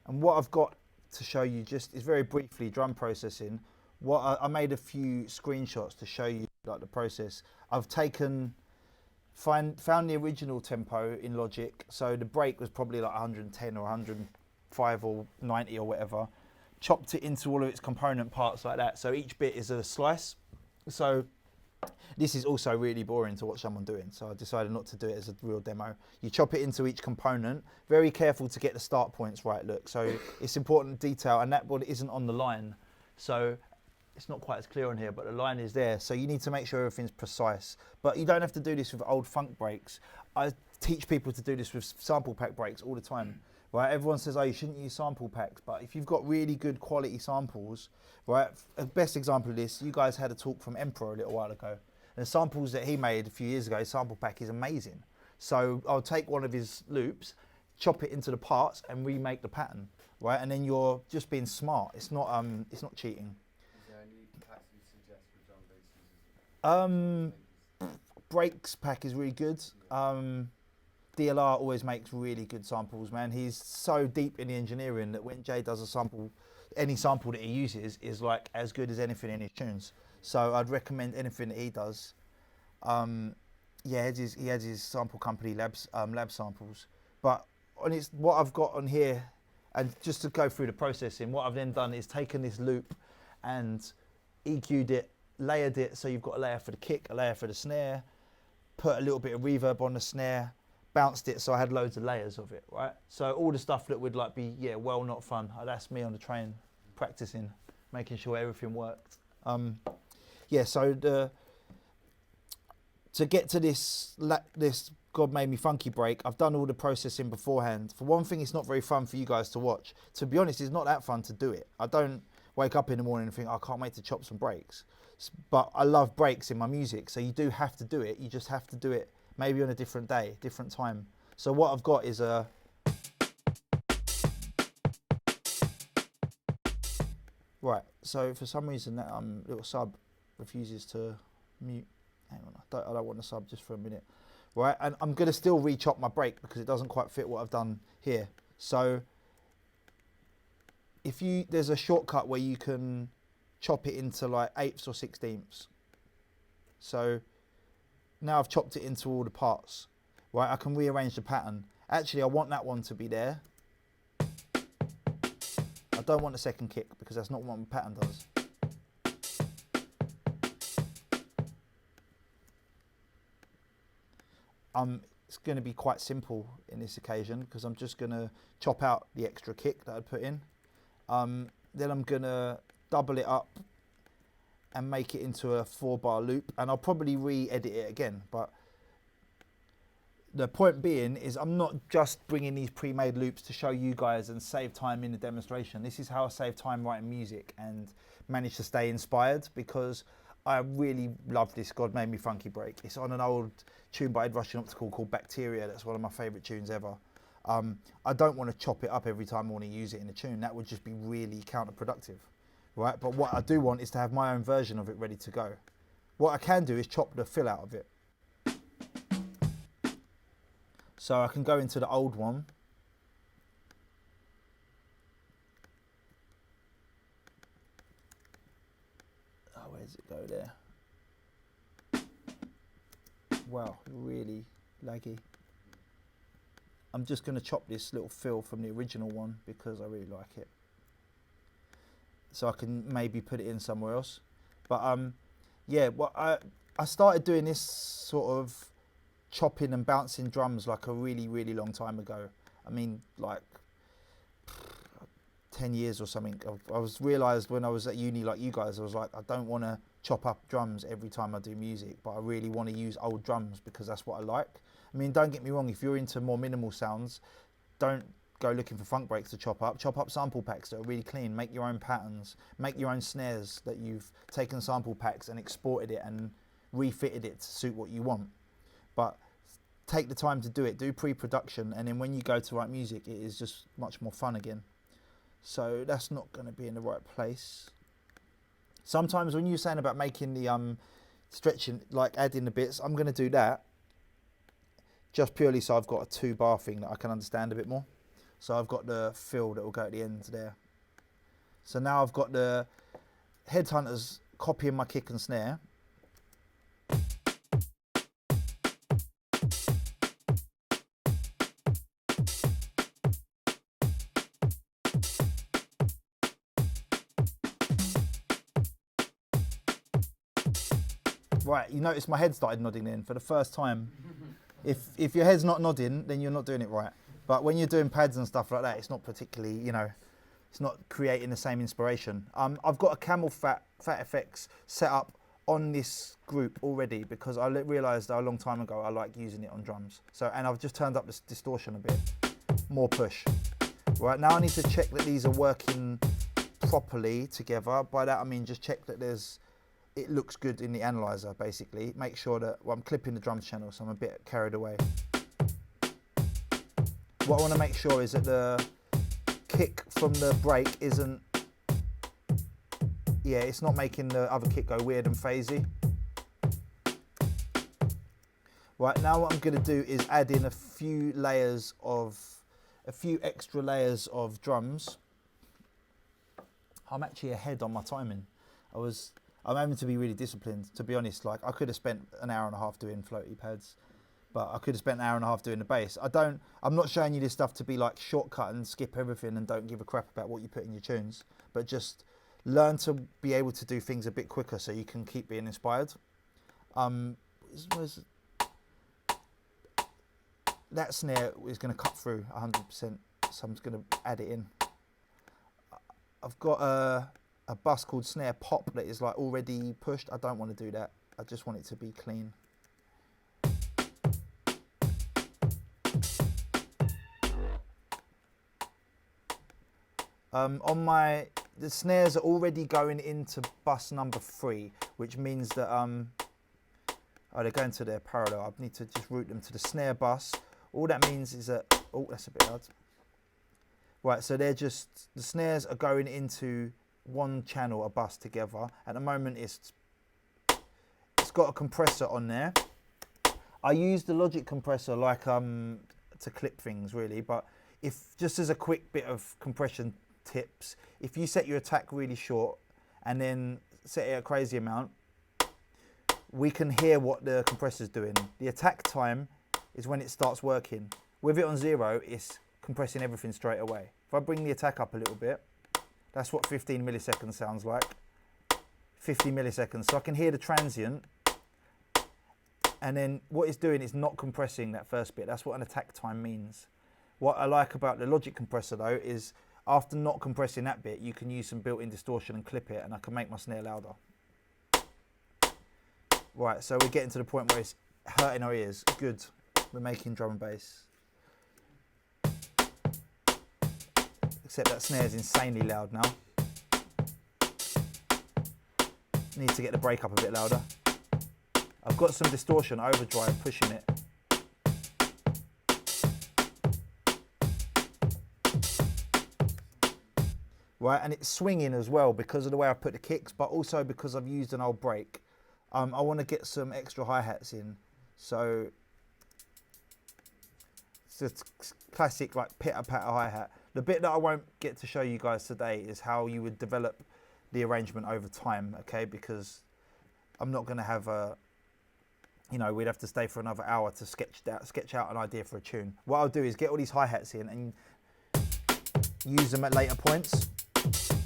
And what I've got to show you just is very briefly drum processing. What I made a few screenshots to show you like the process. I've found the original tempo in Logic. So the break was probably like 110 or 105 or 90 or whatever. Chopped it into all of its component parts like that. So each bit is a slice. So this is also really boring to watch someone doing. So I decided not to do it as a real demo. You chop it into each component. Very careful to get the start points right, look. So it's important detail, and that one isn't on the line. So it's not quite as clear on here, but the line is there. So you need to make sure everything's precise. But you don't have to do this with old funk breaks. I teach people to do this with sample pack breaks all the time. Right? Everyone says, oh, you shouldn't use sample packs. But if you've got really good quality samples, right? A best example of this, you guys had a talk from Emperor a little while ago. And the samples that he made a few years ago, his sample pack is amazing. So I'll take one of his loops, chop it into the parts, and remake the pattern, right? And then you're just being smart. It's not cheating. Is there any packs you suggest for drum basses? Breaks pack is really good. DLR always makes really good samples, man. He's so deep in the engineering that when Jay does a sample, any sample that he uses is like as good as anything in his tunes. So I'd recommend anything that he does. He has his sample company lab samples. But what I've got on here, and just to go through the processing, what I've then done is taken this loop and EQ'd it, layered it, so you've got a layer for the kick, a layer for the snare, put a little bit of reverb on the snare, bounced it so I had loads of layers of it, right? So all the stuff that would like be, well, not fun. That's me on the train practicing, making sure everything worked. So to get to this God Made Me Funky break, I've done all the processing beforehand. For one thing, it's not very fun for you guys to watch. To be honest, it's not that fun to do it. I don't wake up in the morning and think, I can't wait to chop some breaks. But I love breaks in my music, so you do have to do it. You just have to do it maybe on a different day, different time. So what I've got is a... Right, so for some reason that little sub refuses to mute. Hang on, I don't want to sub just for a minute. Right, and I'm going to still re-chop my break because it doesn't quite fit what I've done here. So there's a shortcut where you can chop it into like 8ths or 16ths. So now I've chopped it into all the parts, right? I can rearrange the pattern. Actually, I want that one to be there. I don't want the second kick because that's not what my pattern does. It's going to be quite simple in this occasion because I'm just going to chop out the extra kick that I put in. Then I'm going to double it up and make it into a 4-bar loop, and I'll probably re-edit it again. But the point being is I'm not just bringing these pre-made loops to show you guys and save time in the demonstration. This is how I save time writing music and manage to stay inspired, because I really love this God Made Me Funky break. It's on an old tune by Ed Rush and Optical called Bacteria. That's one of my favourite tunes ever. I don't want to chop it up every time I want to use it in a tune. That would just be really counterproductive, right? But what I do want is to have my own version of it ready to go. What I can do is chop the fill out of it. So I can go into the old one. Oh, where does it go there? Wow, really laggy. I'm just going to chop this little fill from the original one because I really like it. So I can maybe put it in somewhere else. But I started doing this sort of chopping and bouncing drums like a really, really long time ago. I mean, like 10 years or something. I was realised when I was at uni like you guys, I was like, I don't want to chop up drums every time I do music, but I really want to use old drums because that's what I like. I mean, don't get me wrong, if you're into more minimal sounds, don't go looking for funk breaks to chop up. Chop up sample packs that are really clean. Make your own patterns. Make your own snares that you've taken sample packs and exported it and refitted it to suit what you want. But take the time to do it. Do pre-production, and then when you go to write music, it is just much more fun again. So that's not going to be in the right place. Sometimes when you're saying about making the stretching, like adding the bits, I'm going to do that just purely so I've got a 2-bar thing that I can understand a bit more. So I've got the fill that will go at the end there. So now I've got the headhunters copying my kick and snare. Right, you notice my head started nodding then for the first time. If your head's not nodding, then you're not doing it right. But when you're doing pads and stuff like that, it's not particularly, you know, it's not creating the same inspiration. I've got a camel fat effects set up on this group already because I realised a long time ago I like using it on drums. So, and I've just turned up the distortion a bit, more push. Right, now I need to check that these are working properly together. By that I mean just check that it looks good in the analyzer, basically. Make sure that, well, I'm clipping the drums channel, so I'm a bit carried away. What I want to make sure is that the kick from the break isn't, yeah, it's not making the other kick go weird and phasey. Right, now what I'm going to do is add in a few extra layers of drums. I'm actually ahead on my timing. I'm having to be really disciplined, to be honest. Like, I could have spent an hour and a half doing floaty pads, but I could have spent an hour and a half doing the bass. I'm not showing you this stuff to be like shortcut and skip everything and don't give a crap about what you put in your tunes, but just learn to be able to do things a bit quicker so you can keep being inspired. That snare is going to cut through 100%, so I'm just going to add it in. I've got a bus called snare pop that is like already pushed. I don't want to do that. I just want it to be clean. The snares are already going into bus number 3, which means that they're going to their parallel. I need to just route them to the snare bus. All that means is that, oh, that's a bit hard. Right, so the snares are going into one channel, a bus together. At the moment it's got a compressor on there. I use the Logic compressor like to clip things really, but just as a quick bit of compression tips, if you set your attack really short and then set it a crazy amount, we can hear what the compressor's doing. The attack time is when it starts working. With it on 0, it's compressing everything straight away. If I bring the attack up a little bit, that's what 15 milliseconds sounds like. 50 milliseconds. So I can hear the transient. And then what it's doing is not compressing that first bit. That's what an attack time means. What I like about the Logic compressor though is after not compressing that bit, you can use some built-in distortion and clip it, and I can make my snare louder. Right, so we're getting to the point where it's hurting our ears. Good. We're making drum and bass. Except that snare is insanely loud now. Need to get the break up a bit louder. I've got some distortion overdrive pushing it. Right, and it's swinging as well because of the way I put the kicks, but also because I've used an old break. I want to get some extra hi-hats in, so it's a classic like pitter-patter hi-hat. The bit that I won't get to show you guys today is how you would develop the arrangement over time, okay? Because I'm not going to have we'd have to stay for another hour to sketch out an idea for a tune. What I'll do is get all these hi-hats in and use them at later points.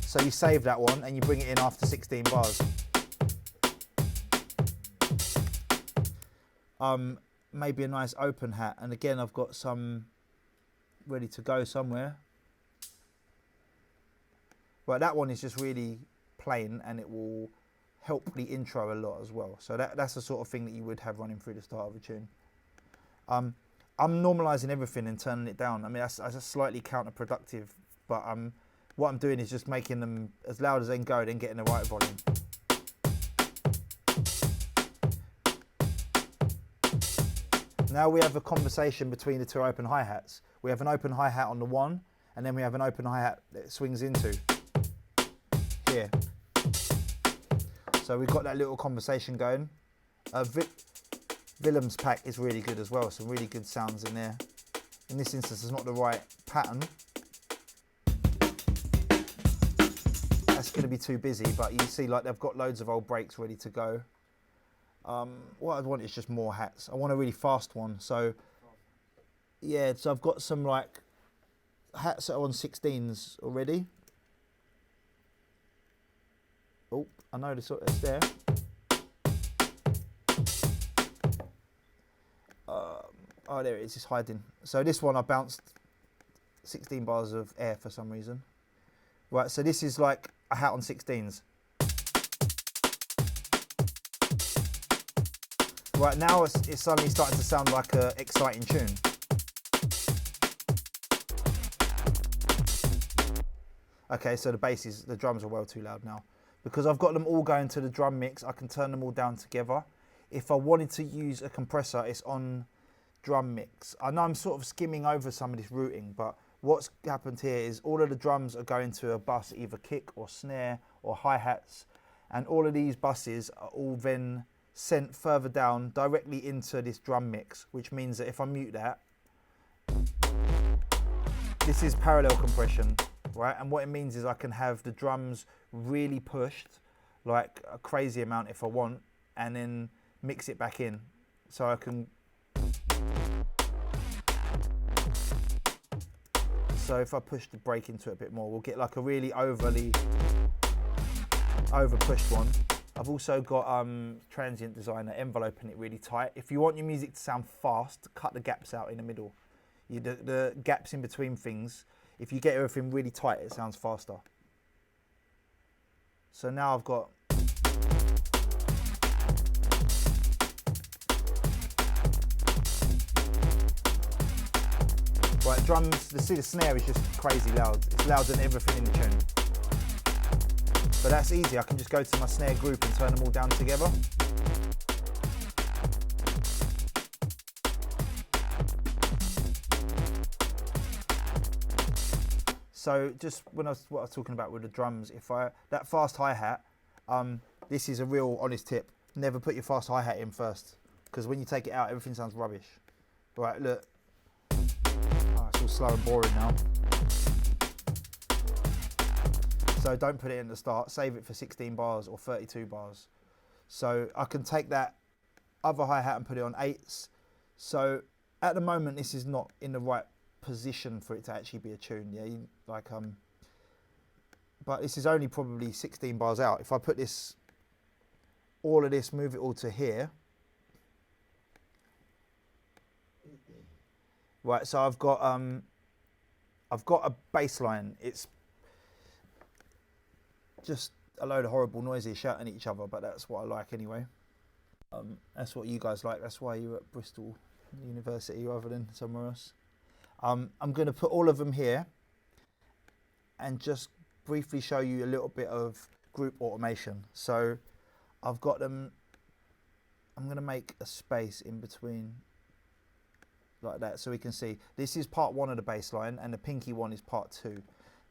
So you save that one and you bring it in after 16 bars. Maybe a nice open hat, and again I've got some ready to go somewhere. Right, that one is just really plain and it will help the intro a lot as well. So that's the sort of thing that you would have running through the start of a tune. I'm normalizing everything and turning it down. I mean, that's slightly counterproductive, but what I'm doing is just making them as loud as they can go, then getting the right volume. Now we have a conversation between the two open hi-hats. We have an open hi-hat on the 1, and then we have an open hi-hat that it swings into here. So we've got that little conversation going. Willem's pack is really good as well, some really good sounds in there. in this instance it's not the right pattern, that's going to be too busy. But you see, like, they've got loads of old breaks ready to go. What I want is just more hats. I want a really fast one. So yeah, so I've got some like hats that are on 16s already. Oh, I know it's there. Oh, there it is, it's hiding. So this one I bounced 16 bars of air for some reason. Right, so this is like a hat on 16s. Right, now it's suddenly starting to sound like an exciting tune. Okay, so the drums are well too loud now. Because I've got them all going to the drum mix, I can turn them all down together. If I wanted to use a compressor, it's on drum mix. I know I'm sort of skimming over some of this routing, but what's happened here is all of the drums are going to a bus, either kick or snare or hi-hats, and all of these buses are all then sent further down directly into this drum mix, which means that if I mute that, this is parallel compression, right? And what it means is I can have the drums really pushed, like a crazy amount if I want, and then mix it back in. So I can, so if I push the break into it a bit more, we'll get like a really overly over pushed one. I've also got Transient Designer enveloping it really tight. If you want your music to sound fast, cut the gaps out in the middle. The gaps in between things, if you get everything really tight, it sounds faster. So now I've got right drums. See, the snare is just crazy loud. It's louder than everything in the tune. But that's easy. I can just go to my snare group and turn them all down together. So just what I was talking about with the drums, that fast hi-hat, this is a real honest tip. Never put your fast hi-hat in first, because when you take it out, everything sounds rubbish. Right, look. Oh, it's all slow and boring now. So don't put it in the start, save it for 16 bars or 32 bars. So I can take that other hi-hat and put it on 8s. So at the moment, this is not in the right position for it to actually be a tune. Yeah, but this is only probably 16 bars out. If I put all of this, move it all to here. Right, so I've got a bass line. It's just a load of horrible noises shouting at each other, but that's what I like anyway. That's what you guys like. That's why you're at Bristol University rather than somewhere else. I'm going to put all of them here and just briefly show you a little bit of group automation. So I've got them. I'm going to make a space in between like that so we can see. This is part 1 of the bass line and the pinky one is part 2.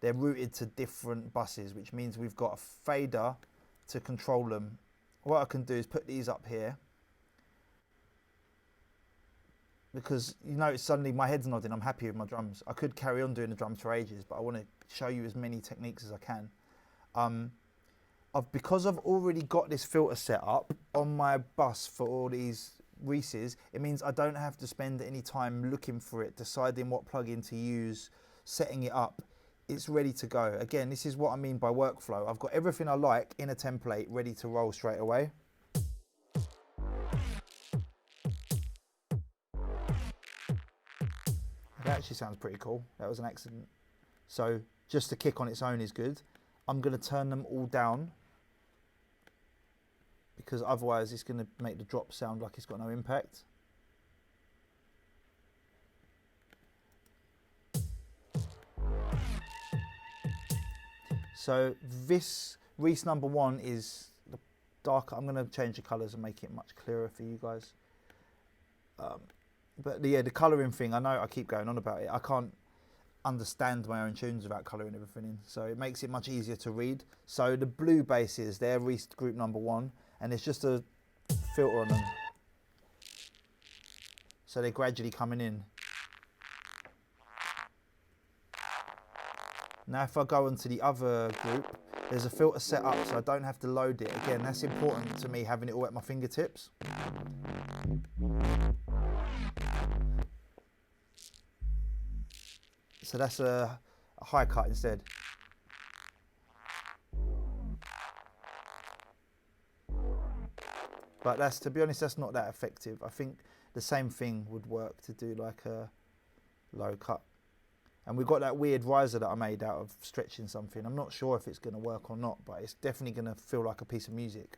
They're routed to different buses, which means we've got a fader to control them. What I can do is put these up here, because you notice suddenly my head's nodding, I'm happy with my drums. I could carry on doing the drums for ages, but I want to show you as many techniques as I can. Because I've already got this filter set up on my bus for all these Reese's, it means I don't have to spend any time looking for it, deciding what plugin to use, setting it up. It's ready to go. Again, this is what I mean by workflow. I've got everything I like in a template ready to roll straight away. That actually sounds pretty cool. That was an accident. So just the kick on its own is good. I'm going to turn them all down, because otherwise it's going to make the drop sound like it's got no impact. So this Reese number 1 is the darker. I'm going to change the colours and make it much clearer for you guys. But yeah, the colouring thing, I know I keep going on about it. I can't understand my own tunes without colouring everything in. So it makes it much easier to read. So the blue basses, they're Reese group number 1, and it's just a filter on them. So they're gradually coming in. Now if I go onto the other group, there's a filter set up so I don't have to load it. Again, that's important to me, having it all at my fingertips. So that's a high cut instead. But that's, to be honest, that's not that effective. I think the same thing would work to do like a low cut. And we've got that weird riser that I made out of stretching something. I'm not sure if it's going to work or not, but it's definitely going to feel like a piece of music.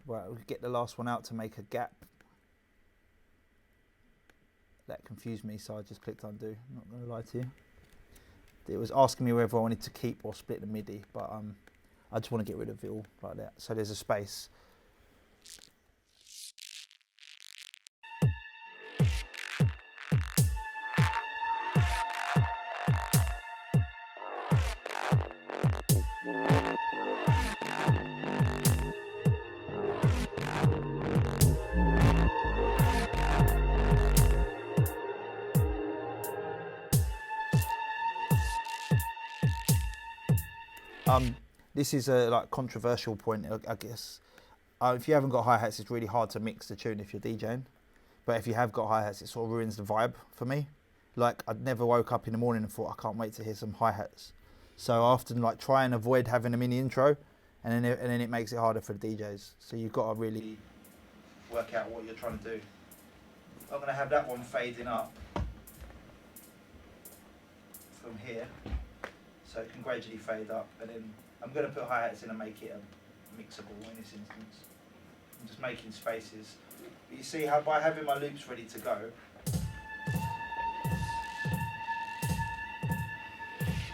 Right, we'll get the last one out to make a gap. That confused me, so I just clicked undo. I'm not going to lie to you. It was asking me whether I wanted to keep or split the MIDI, but I just want to get rid of it all like that. So there's a space. This is a like controversial point, I guess. If you haven't got hi-hats, it's really hard to mix the tune if you're DJing. But if you have got hi-hats, it sort of ruins the vibe for me. Like, I'd never woke up in the morning and thought, I can't wait to hear some hi-hats. So I often like try and avoid having them in the intro, and then it makes it harder for the DJs. So you've got to really work out what you're trying to do. I'm going to have that one fading up from here, so it can gradually fade up, and then I'm going to put hi-hats in and make it mixable in this instance. I'm just making spaces. But you see how by having my loops ready to go,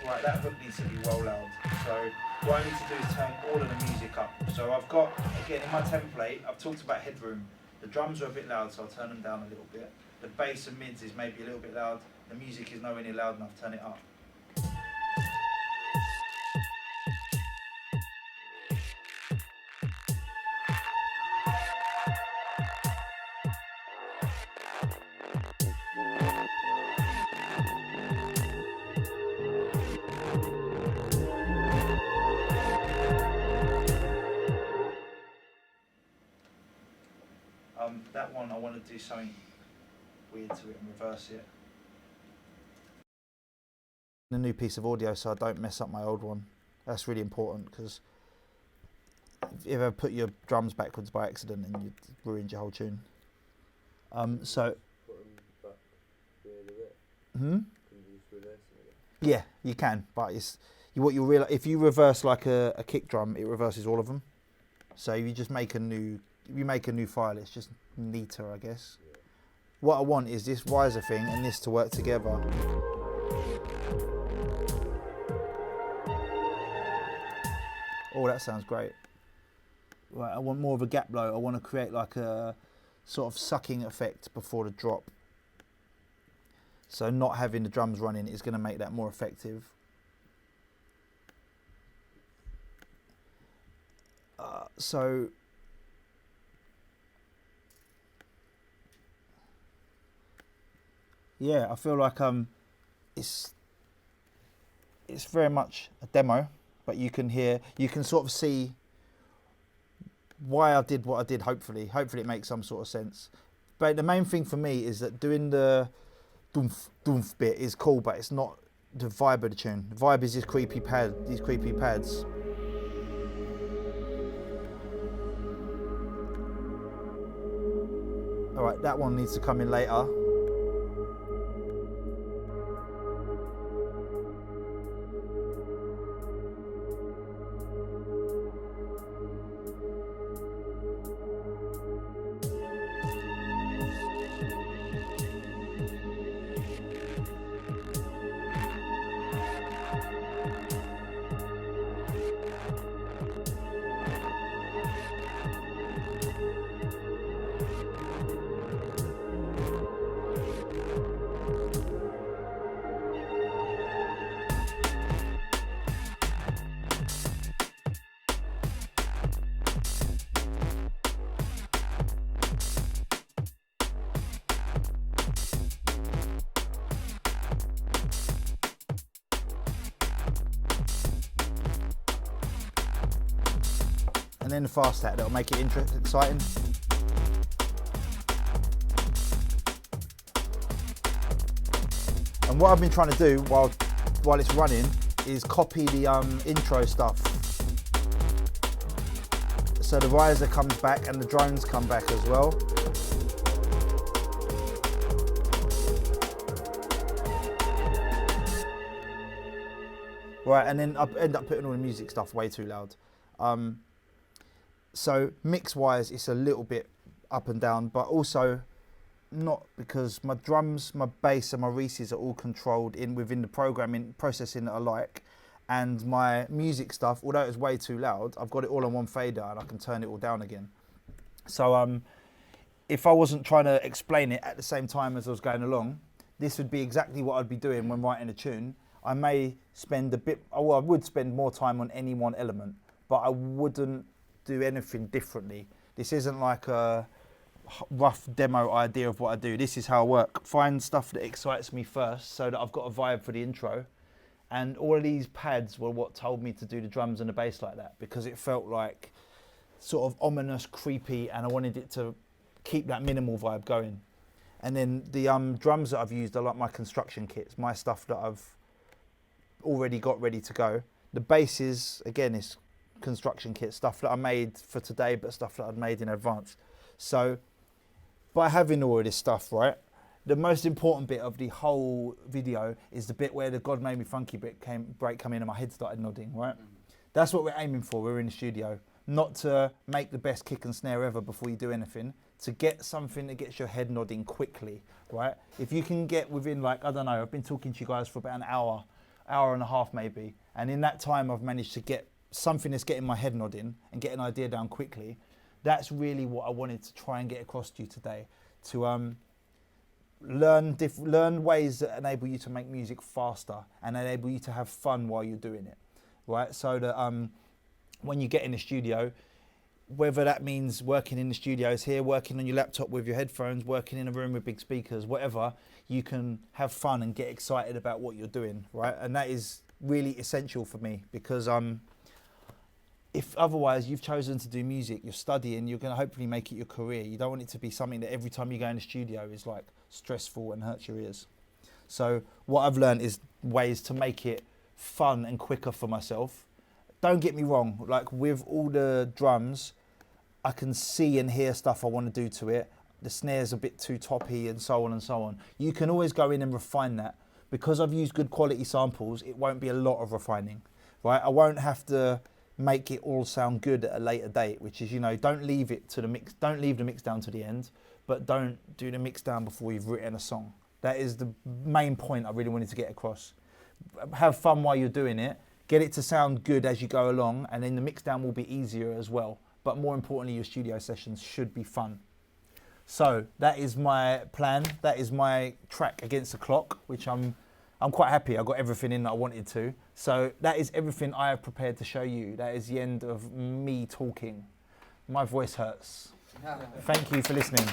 right, that hook needs to be well loud. So what I need to do is turn all of the music up. So I've got, again, in my template, I've talked about headroom. The drums are a bit loud, so I'll turn them down a little bit. The bass and mids is maybe a little bit loud. The music is nowhere near loud enough, turn it up. That one, I want to do something weird to it and reverse it. A new piece of audio so I don't mess up my old one. That's really important, because if you ever put your drums backwards by accident, and you ruined your whole tune. So. Put them back the other way. Hmm? Can you just reverse them again? Yeah, you can, but it's what you'll realize, if you reverse like a kick drum, it reverses all of them. So if you just make a new, file, it's just neater, I guess. Yeah. What I want is this riser thing and this to work together. Oh, that sounds great. Right, I want more of a gap blow. I want to create like a sort of sucking effect before the drop. So not having the drums running is going to make that more effective. So yeah, I feel like it's very much a demo, but you can sort of see why I did what I did. Hopefully it makes some sort of sense. But the main thing for me is that doing the doomph doomph bit is cool, but it's not the vibe of the tune. The vibe is these creepy pads. All right, that one needs to come in later. then the fast hat, that'll make it interesting, exciting. And what I've been trying to do while it's running is copy the intro stuff. So the riser comes back and the drones come back as well. Right, and then I end up putting all the music stuff way too loud. So mix-wise, it's a little bit up and down, but also not, because my drums, my bass and my reeses are all controlled within the programming processing that I like. And my music stuff, although it's way too loud, I've got it all on one fader and I can turn it all down again. So if I wasn't trying to explain it at the same time as I was going along, this would be exactly what I'd be doing when writing a tune. I may spend I would spend more time on any one element, but I wouldn't do anything differently. This isn't like a rough demo idea of what I do. This is how I work. Find stuff that excites me first so that I've got a vibe for the intro. And all of these pads were what told me to do the drums and the bass like that, because it felt like sort of ominous, creepy, and I wanted it to keep that minimal vibe going. And then the drums that I've used are like my construction kits, my stuff that I've already got ready to go. The bass is, again, is construction kit, stuff that I made for today, but stuff that I'd made in advance. So by having all of this stuff, right, the most important bit of the whole video is the bit where the God Made Me Funky break come in and my head started nodding, right? That's what we're aiming for. We're in the studio. Not to make the best kick and snare ever before you do anything, to get something that gets your head nodding quickly, right? If you can get within, like, I don't know, I've been talking to you guys for about an hour and a half maybe, and in that time I've managed to get something that's getting my head nodding and get an idea down quickly. That's really what I wanted to try and get across to you today, to learn ways that enable you to make music faster and enable you to have fun while you're doing it, right? So that when you get in the studio, whether that means working in the studios here, working on your laptop with your headphones, working in a room with big speakers, whatever, you can have fun and get excited about what you're doing, right? And that is really essential for me, because if otherwise you've chosen to do music, you're studying, you're going to hopefully make it your career. You don't want it to be something that every time you go in the studio is like stressful and hurts your ears. So what I've learned is ways to make it fun and quicker for myself. Don't get me wrong, like with all the drums, I can see and hear stuff I want to do to it. The snare's a bit too toppy and so on and so on. You can always go in and refine that. Because I've used good quality samples, it won't be a lot of refining, right? I won't have to make it all sound good at a later date, which is, you know, don't leave the mix down to the end, but don't do the mix down before you've written a song. That is the main point I really wanted to get across. Have fun while you're doing it, get it to sound good as you go along, and then the mix down will be easier as well. But more importantly, your studio sessions should be fun. So that is my plan. That is my track against the clock, which I'm quite happy. I got everything in that I wanted to. So that is everything I have prepared to show you. That is the end of me talking. My voice hurts. Thank you for listening.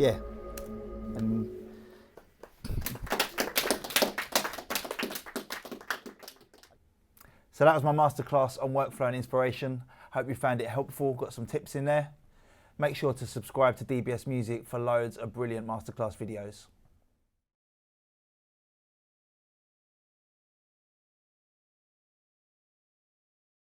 yeah. And so that was my masterclass on workflow and inspiration. Hope you found it helpful, got some tips in there. Make sure to subscribe to DBS Music for loads of brilliant masterclass videos.